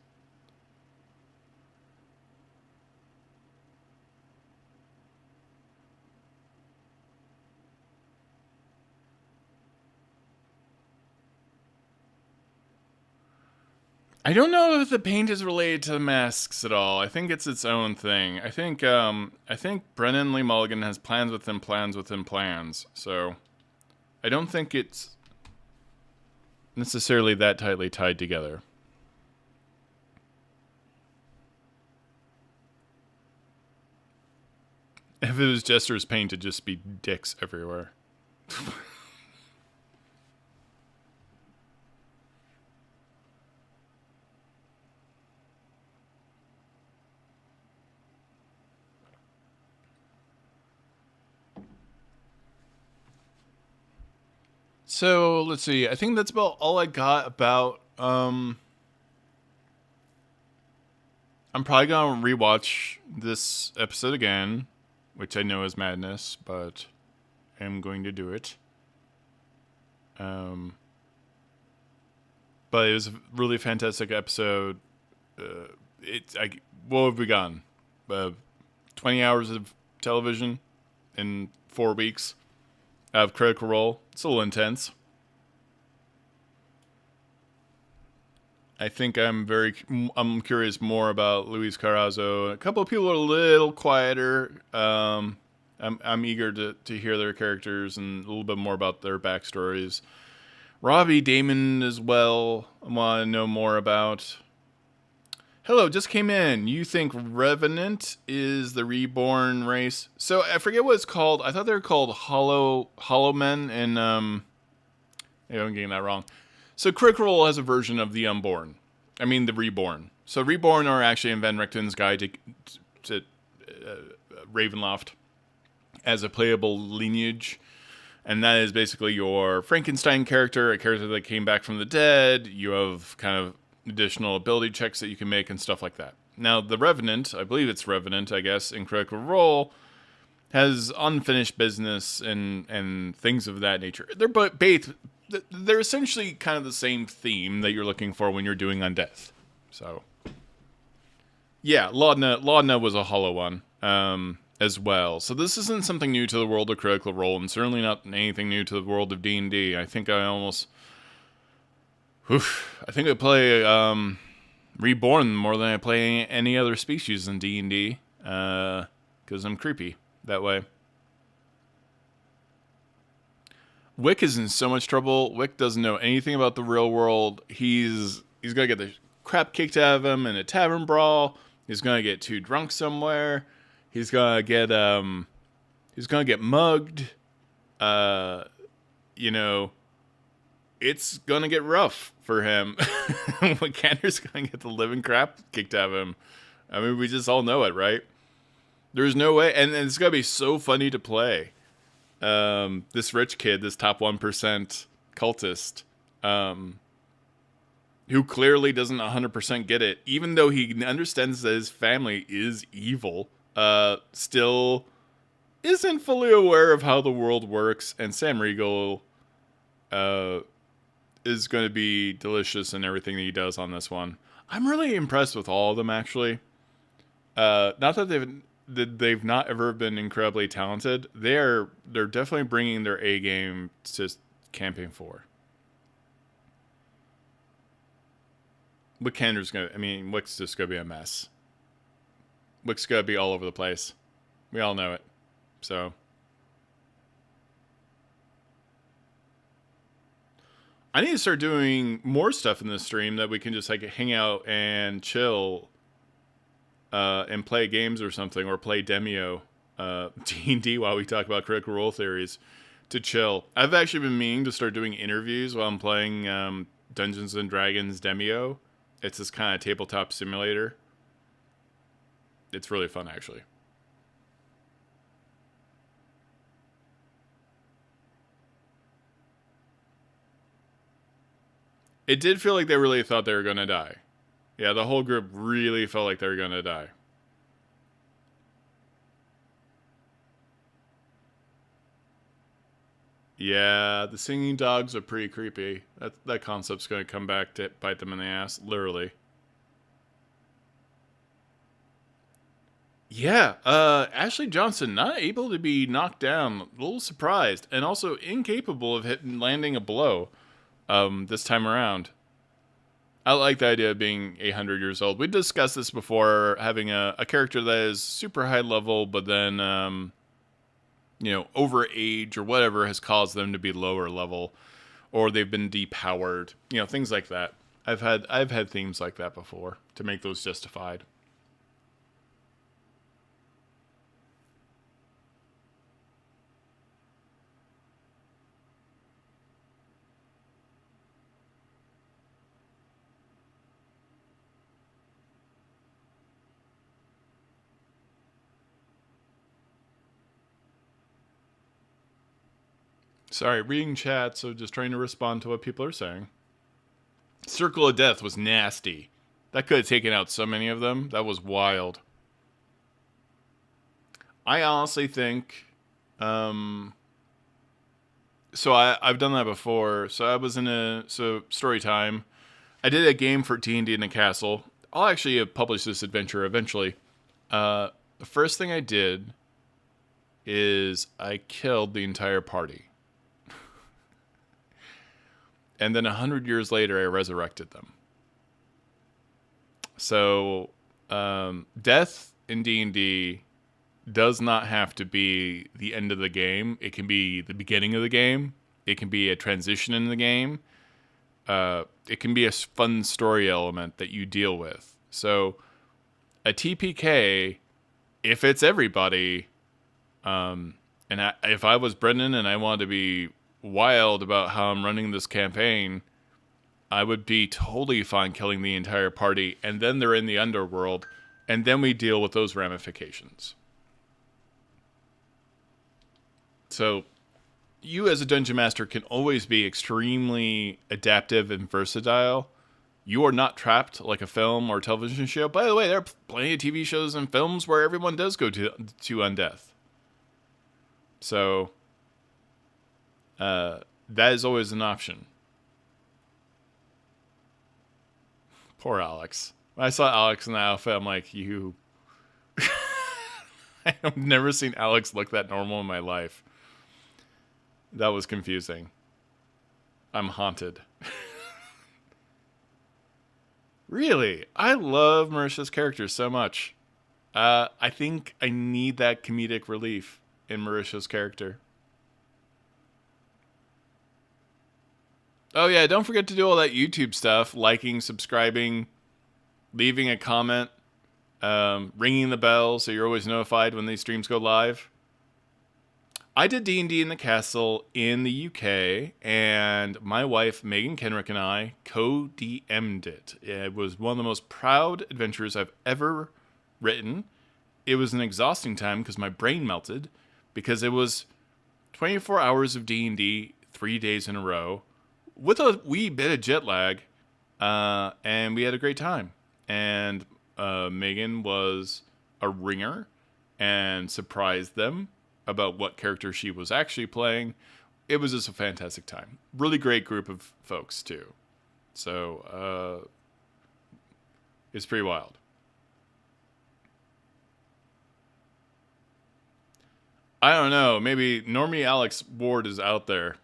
I don't know if the paint is related to the masks at all. I think it's its own thing. I think Brennan Lee Mulligan has plans within plans within plans. So I don't think it's necessarily that tightly tied together. If it was Jester's paint, it'd just be dicks everywhere. So, let's see. I think that's about all I got about... I'm probably going to rewatch this episode again, which I know is madness, but I'm going to do it. But it was a really fantastic episode. What have we gotten? 20 hours of television in 4 weeks of Critical Role. It's a little intense. I think I'm curious more about Luis Carazo. A couple of people are a little quieter. I'm eager to hear their characters and a little bit more about their backstories. Robbie, Daymond as well, I want to know more about. Hello, just came in. You think Revenant is the reborn race? So I forget what it's called. I thought they were called Hollow Men, and maybe I'm getting that wrong. So Critical Role has a version of the Unborn. I mean the Reborn. So Reborn are actually in Van Richten's guide to Ravenloft as a playable lineage. And that is basically your Frankenstein character, a character that came back from the dead. You have kind of additional ability checks that you can make and stuff like that. Now, the Revenant, I believe it's Revenant, I guess, in Critical Role, has unfinished business and things of that nature. They're essentially kind of the same theme that you're looking for when you're doing undeath. So, yeah, Laudna was a hollow one as well. So this isn't something new to the world of Critical Role, and certainly not anything new to the world of D&D. I think I play Reborn more than I play any other species in D&D, because I'm creepy that way. Wick is in so much trouble. Wick doesn't know anything about the real world. He's gonna get the crap kicked out of him in a tavern brawl. He's gonna get too drunk somewhere. He's gonna get mugged. It's gonna get rough for him. Wikander's gonna get the living crap kicked out of him. I mean, we just all know it, right? There's no way, and it's gonna be so funny to play. This rich kid, this top 1% cultist, who clearly doesn't 100% get it, even though he understands that his family is evil, still isn't fully aware of how the world works, and Sam Riegel, is going to be delicious in everything that he does on this one. I'm really impressed with all of them, actually. Not that they've not ever been incredibly talented. They're definitely bringing their A game to Campaign 4. Wick's just gonna be a mess. Wick's gonna be all over the place. We all know it. So I need to start doing more stuff in this stream that we can just like hang out and chill, and play games or something, or play Demio, D&D while we talk about Critical Role theories to chill. I've actually been meaning to start doing interviews while I'm playing Dungeons and Dragons Demio. It's this kind of tabletop simulator. It's really fun, actually. It did feel like they really thought they were going to die. Yeah, the whole group really felt like they were going to die. Yeah, the singing dogs are pretty creepy. That concept's going to come back to bite them in the ass, literally. Yeah, Ashley Johnson not able to be knocked down, a little surprised, and also incapable of landing a blow this time around. I like the idea of being 800 years old. We discussed this before, having a character that is super high level, but then, over age or whatever has caused them to be lower level, or they've been depowered, things like that. I've had themes like that before to make those justified. Sorry, reading chat, so just trying to respond to what people are saying. Circle of Death was nasty. That could have taken out so many of them. That was wild. I honestly think... so I've done that before. So I was in story time. I did a game for D&D in the castle. I'll actually publish this adventure eventually. The first thing I did is I killed the entire party. And then 100 years later, I resurrected them. So, death in D&D does not have to be the end of the game. It can be the beginning of the game. It can be a transition in the game. It can be a fun story element that you deal with. So, a TPK, if it's everybody, if I was Brennan and I wanted to be wild about how I'm running this campaign, I would be totally fine killing the entire party, and then they're in the underworld, and then we deal with those ramifications. So, you as a dungeon master can always be extremely adaptive and versatile. You are not trapped like a film or television show. By the way, there are plenty of TV shows and films where everyone does go to undeath. So, that is always an option. Poor Alex. When I saw Alex in the outfit, I'm like, you... I've never seen Alex look that normal in my life. That was confusing. I'm haunted. Really? I love Marisha's character so much. I think I need that comedic relief in Marisha's character. Oh yeah, don't forget to do all that YouTube stuff. Liking, subscribing, leaving a comment, ringing the bell so you're always notified when these streams go live. I did D&D in the castle in the UK, and my wife, Megan Kenrick, and I co-DM'd it. It was one of the most proud adventures I've ever written. It was an exhausting time because my brain melted, because it was 24 hours of D&D, 3 days in a row, with a wee bit of jet lag, and we had a great time. And Megan was a ringer and surprised them about what character she was actually playing. It was just a fantastic time. Really great group of folks, too. So, it's pretty wild. I don't know. Maybe Normie Alex Ward is out there.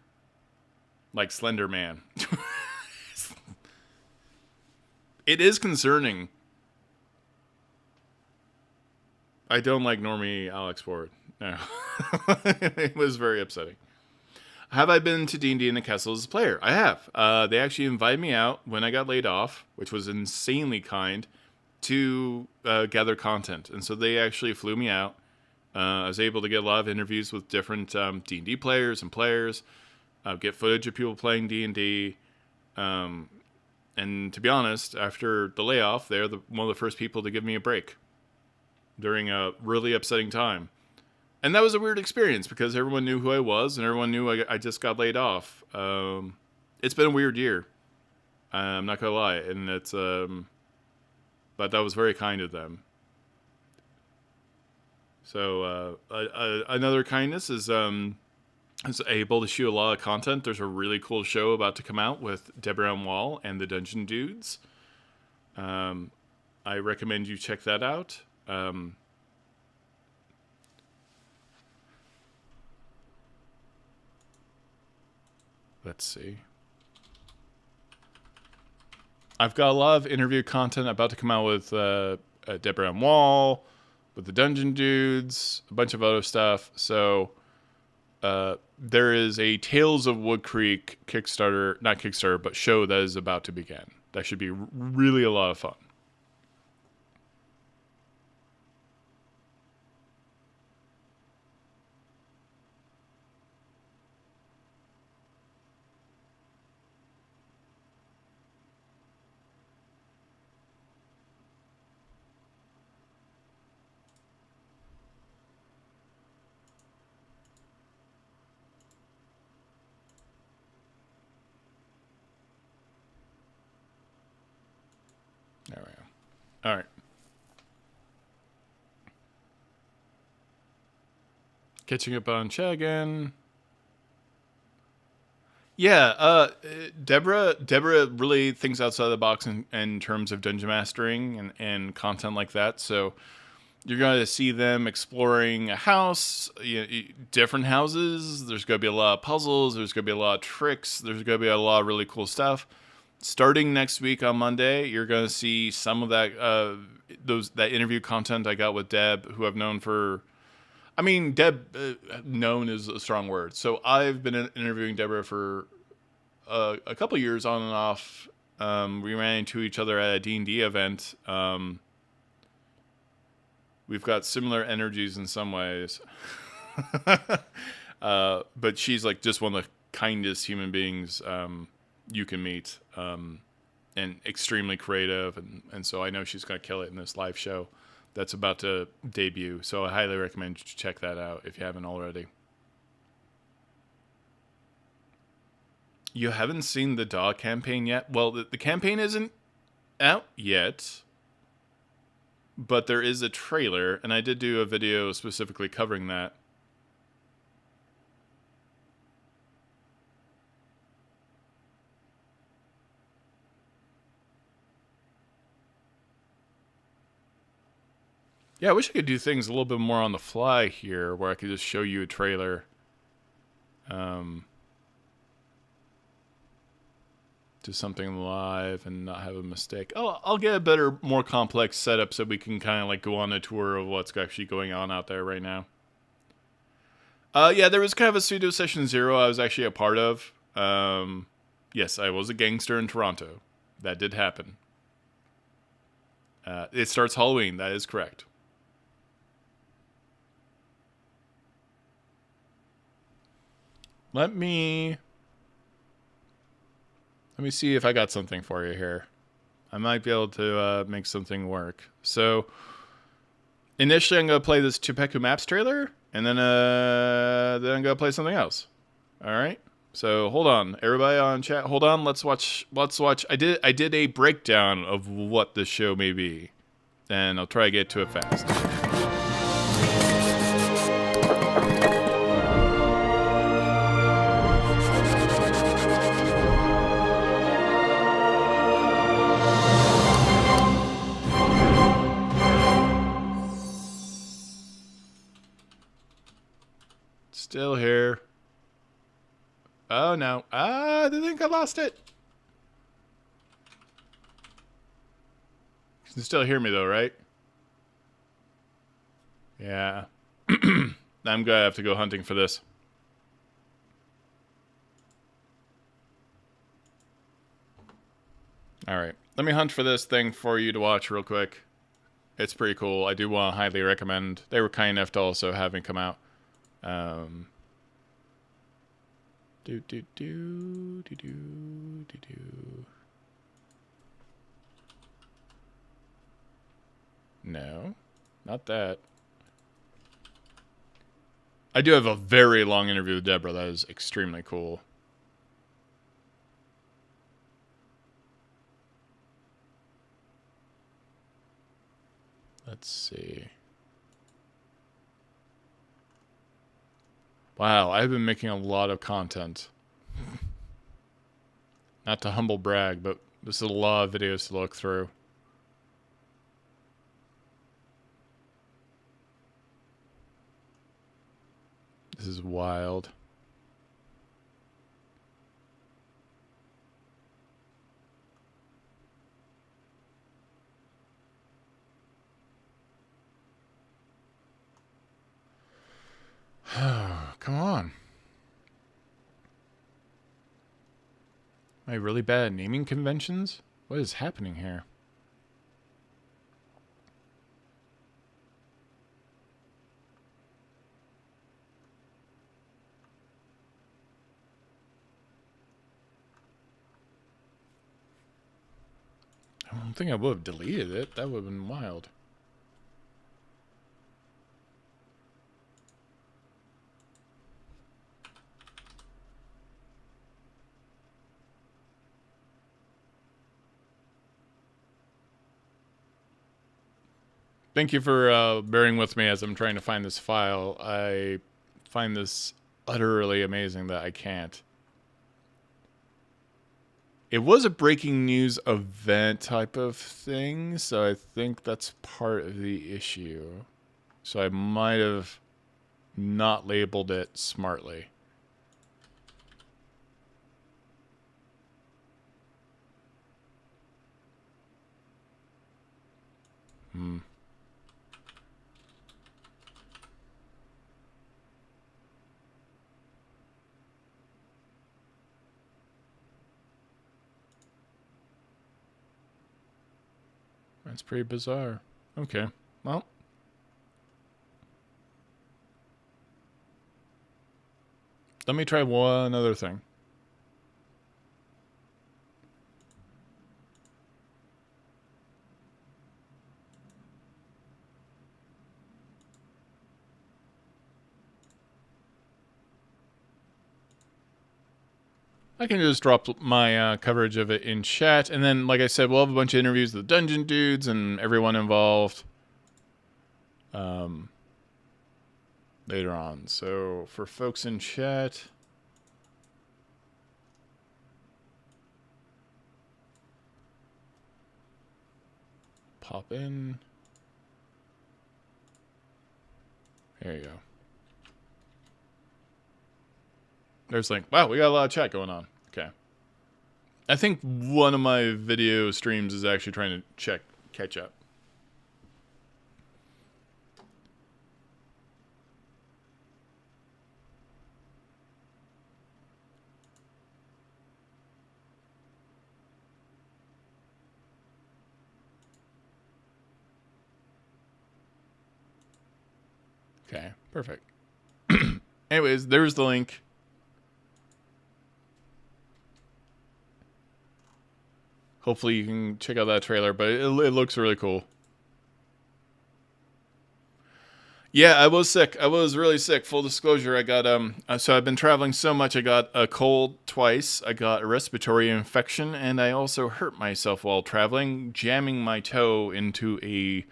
Like Slender Man. It is concerning. I don't like Normie Alex Ward. No. It was very upsetting. Have I been to D&D in the castle as a player? I have. They actually invited me out when I got laid off, which was insanely kind, to gather content. And so they actually flew me out. I was able to get a lot of interviews with different D&D players and players. Get footage of people playing D&D. And to be honest, after the layoff, they're one of the first people to give me a break during a really upsetting time. And that was a weird experience because everyone knew who I was and everyone knew I just got laid off. It's been a weird year. I'm not going to lie. And it's, but that was very kind of them. So, another kindness is able to shoot a lot of content. There's a really cool show about to come out with Deborah and Wall and the Dungeon Dudes. I recommend you check that out. Let's see. I've got a lot of interview content about to come out with Deborah and Wall, with the Dungeon Dudes, a bunch of other stuff. So there is a Tales of Wood Creek Kickstarter, not Kickstarter, but show that is about to begin. That should be really a lot of fun. There we go. All right. Catching up on Chagan. Yeah, Deborah really thinks outside the box in terms of dungeon mastering and content like that. So you're going to see them exploring a house, different houses. There's going to be a lot of puzzles. There's going to be a lot of tricks. There's going to be a lot of really cool stuff. Starting next week on Monday, you're going to see some of that that interview content I got with Deb, who I've known for. I mean, Deb, known is a strong word. So I've been interviewing Deborah for a couple years on and off. We ran into each other at a D&D event. We've got similar energies in some ways. But she's like just one of the kindest human beings you can meet, and extremely creative, and so I know she's going to kill it in this live show that's about to debut. So I highly recommend you check that out if you haven't already. You haven't seen the dog campaign yet? Well, the campaign isn't out yet, but there is a trailer, and I did do a video specifically covering that. Yeah, I wish I could do things a little bit more on the fly here, where I could just show you a trailer. To something live and not have a mistake. I'll get a better, more complex setup so we can kind of like go on a tour of what's actually going on out there right now. Yeah, there was kind of a pseudo session 0 I was actually a part of. Yes, I was a gangster in Toronto. That did happen. It starts Halloween. That is correct. Let me see if I got something for you here. I might be able to make something work. So, initially I'm going to play this Chupeku Maps trailer, and then I'm going to play something else. All right? So, hold on. Everybody on chat, hold on. Let's watch. I did a breakdown of what the show may be, and I'll try to get to it fast. Still here. Oh no. I think I lost it. You can still hear me though, right? Yeah. I'm gonna have to go hunting for this. Alright. Let me hunt for this thing for you to watch real quick. It's pretty cool. I do want to highly recommend. They were kind enough to also have it come out. No, not that. I do have a very long interview with Deborah. That is extremely cool. Let's see. Wow, I've been making a lot of content. Not to humble brag, but this is a lot of videos to look through. This is wild. Am I really bad at naming conventions? What is happening here? I don't think I would have deleted it. That would have been wild. Thank you for bearing with me as I'm trying to find this file. I find this utterly amazing that I can't. It was a breaking news event type of thing, so I think that's part of the issue. So I might have not labeled it smartly. That's pretty bizarre. Okay, well. Let me try one other thing. I can just drop my coverage of it in chat. And then, like I said, we'll have a bunch of interviews with the dungeon dudes and everyone involved later on. So, for folks in chat, pop in. There you go. There's like, wow, we got a lot of chat going on. Okay. I think one of my video streams is actually trying to catch up. Okay, perfect. Anyways, there's the link. Hopefully you can check out that trailer, but it looks really cool. Yeah, I was sick. I was really sick. Full disclosure, I got so I've been traveling so much. I got a cold twice. I got a respiratory infection, and I also hurt myself while traveling, jamming my toe into a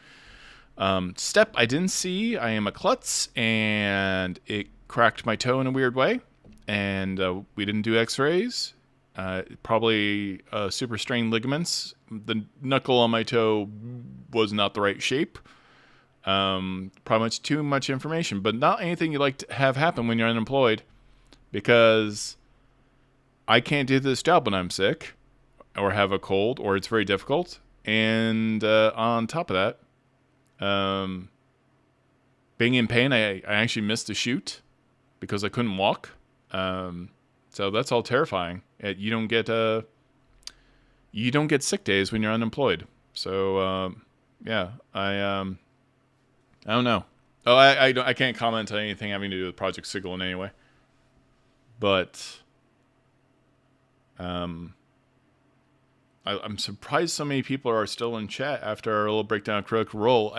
step I didn't see. I am a klutz, and it cracked my toe in a weird way. And we didn't do X-rays. Probably super strained ligaments. The knuckle on my toe was not the right shape. Probably much too much information, but not anything you like to have happen when you're unemployed, because I can't do this job when I'm sick or have a cold, or it's very difficult. And on top of that, being in pain, I actually missed a shoot because I couldn't walk. So that's all terrifying. You don't get sick days when you're unemployed. So yeah, I don't know. Oh, I can't comment on anything having to do with Project Sigil in any way. But I'm surprised so many people are still in chat after our little breakdown of Critical Role.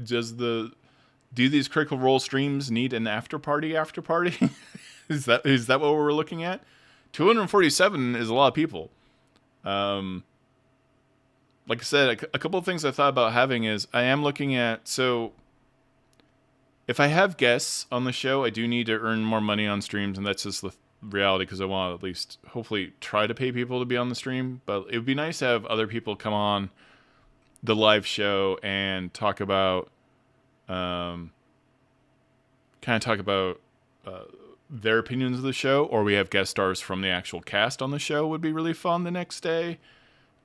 Do these Critical Role streams need an after party? Is that what we're looking at? 247 is a lot of people. Like I said, a couple of things I thought about having is I am looking at, so if I have guests on the show, I do need to earn more money on streams, and that's just the reality, because I want to at least hopefully try to pay people to be on the stream. But it would be nice to have other people come on the live show and talk about their opinions of the show, or we have guest stars from the actual cast on the show would be really fun the next day.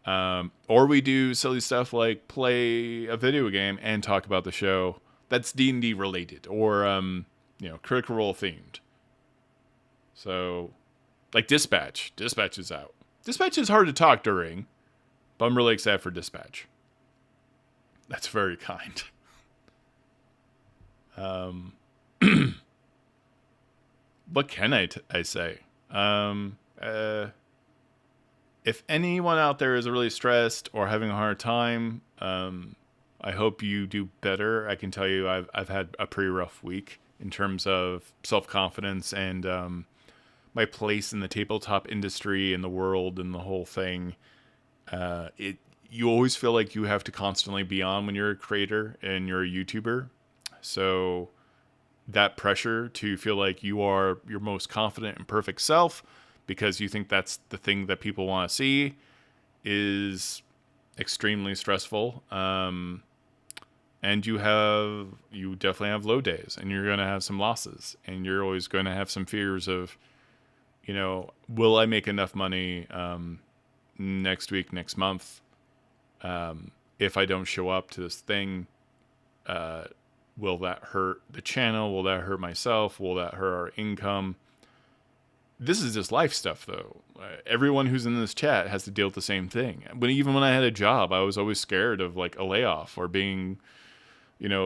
Or we do silly stuff like play a video game and talk about the show that's D&D related, or Critical Role themed. So, like Dispatch is out. Dispatch is hard to talk during, but I'm really excited for Dispatch. That's very kind. What can I say? If anyone out there is really stressed or having a hard time, I hope you do better. I can tell you I've had a pretty rough week in terms of self-confidence and my place in the tabletop industry and the world and the whole thing. You always feel like you have to constantly be on when you're a creator and you're a YouTuber. So that pressure to feel like you are your most confident and perfect self because you think that's the thing that people want to see is extremely stressful. And you definitely have low days, and you're going to have some losses, and you're always going to have some fears of, will I make enough money next week, next month? If I don't show up to this thing, will that hurt the channel? Will that hurt myself? Will that hurt our income? This is just life stuff, though. Everyone who's in this chat has to deal with the same thing. Even when I had a job, I was always scared of like a layoff or being,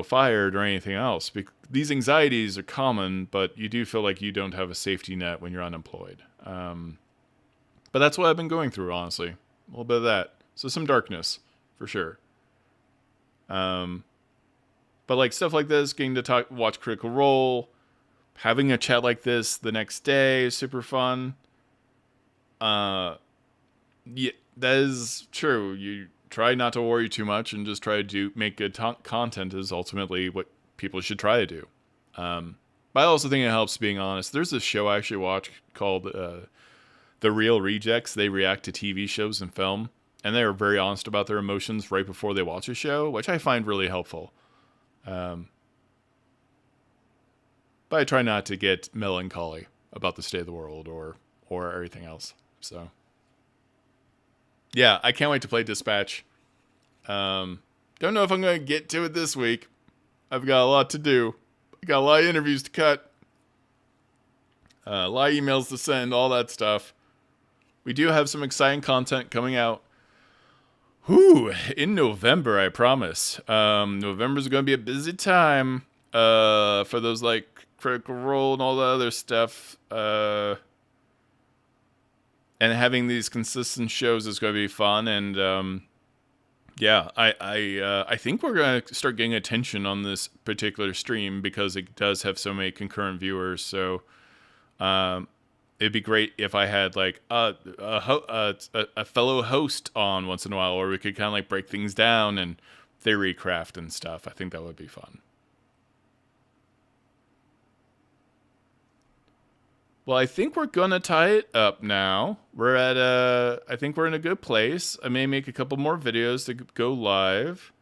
fired or anything else. These anxieties are common, but you do feel like you don't have a safety net when you're unemployed. But that's what I've been going through, honestly. A little bit of that. So some darkness, for sure. But like stuff like this, getting to watch Critical Role, having a chat like this the next day is super fun. Yeah, that is true. You try not to worry too much and just try to make good content is ultimately what people should try to do. But I also think it helps being honest. There's this show I actually watch called The Real Rejects. They react to TV shows and film, and they're very honest about their emotions right before they watch a show, which I find really helpful. But I try not to get melancholy about the state of the world or everything else. So, yeah, I can't wait to play Dispatch. Don't know if I'm going to get to it this week. I've got a lot to do. I got a lot of interviews to cut. A lot of emails to send, all that stuff. We do have some exciting content coming out. In November, I promise. November's going to be a busy time for those like Critical Role and all the other stuff. And having these consistent shows is going to be fun. And yeah, I think we're going to start getting attention on this particular stream because it does have so many concurrent viewers. So it'd be great if I had like a fellow host on once in a while, or we could kind of like break things down and theory craft and stuff. I think that would be fun. Well, I think we're gonna tie it up now. We're at I think we're in a good place. I may make a couple more videos to go live.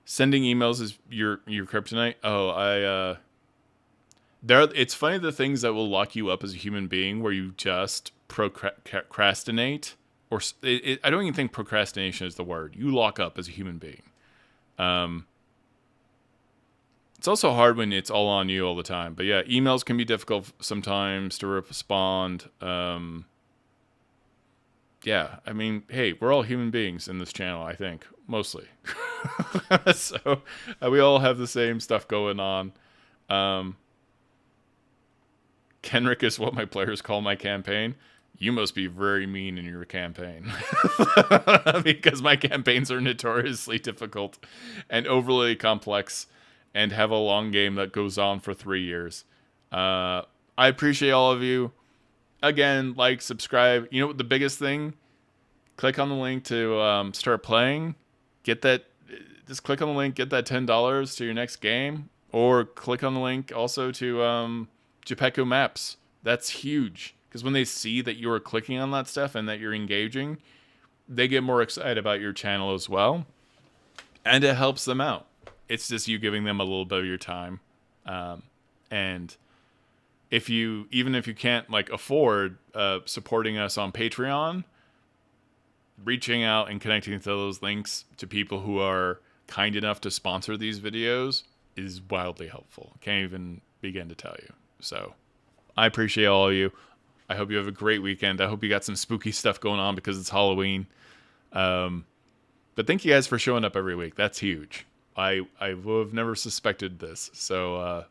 Sending emails is your kryptonite. Oh, it's funny the things that will lock you up as a human being where you just procrastinate. I don't even think procrastination is the word. You lock up as a human being. It's also hard when it's all on you all the time. But yeah, emails can be difficult sometimes to respond. Yeah, I mean, hey, we're all human beings in this channel, I think. Mostly. So we all have the same stuff going on. Kenrick is what my players call my campaign. You must be very mean in your campaign. Because my campaigns are notoriously difficult and overly complex and have a long game that goes on for 3 years. I appreciate all of you. Again, like, subscribe. You know what the biggest thing? Click on the link to start playing. Just click on the link, get that $10 to your next game. Or click on the link also to Geppetto Maps. That's huge. Because when they see that you are clicking on that stuff and that you're engaging, they get more excited about your channel as well. And it helps them out. It's just you giving them a little bit of your time. And even if you can't like afford supporting us on Patreon, reaching out and connecting to those links to people who are kind enough to sponsor these videos is wildly helpful. Can't even begin to tell you. So I appreciate all of you. I hope you have a great weekend. I hope you got some spooky stuff going on because it's Halloween. But thank you guys for showing up every week. That's huge. I would have never suspected this. So I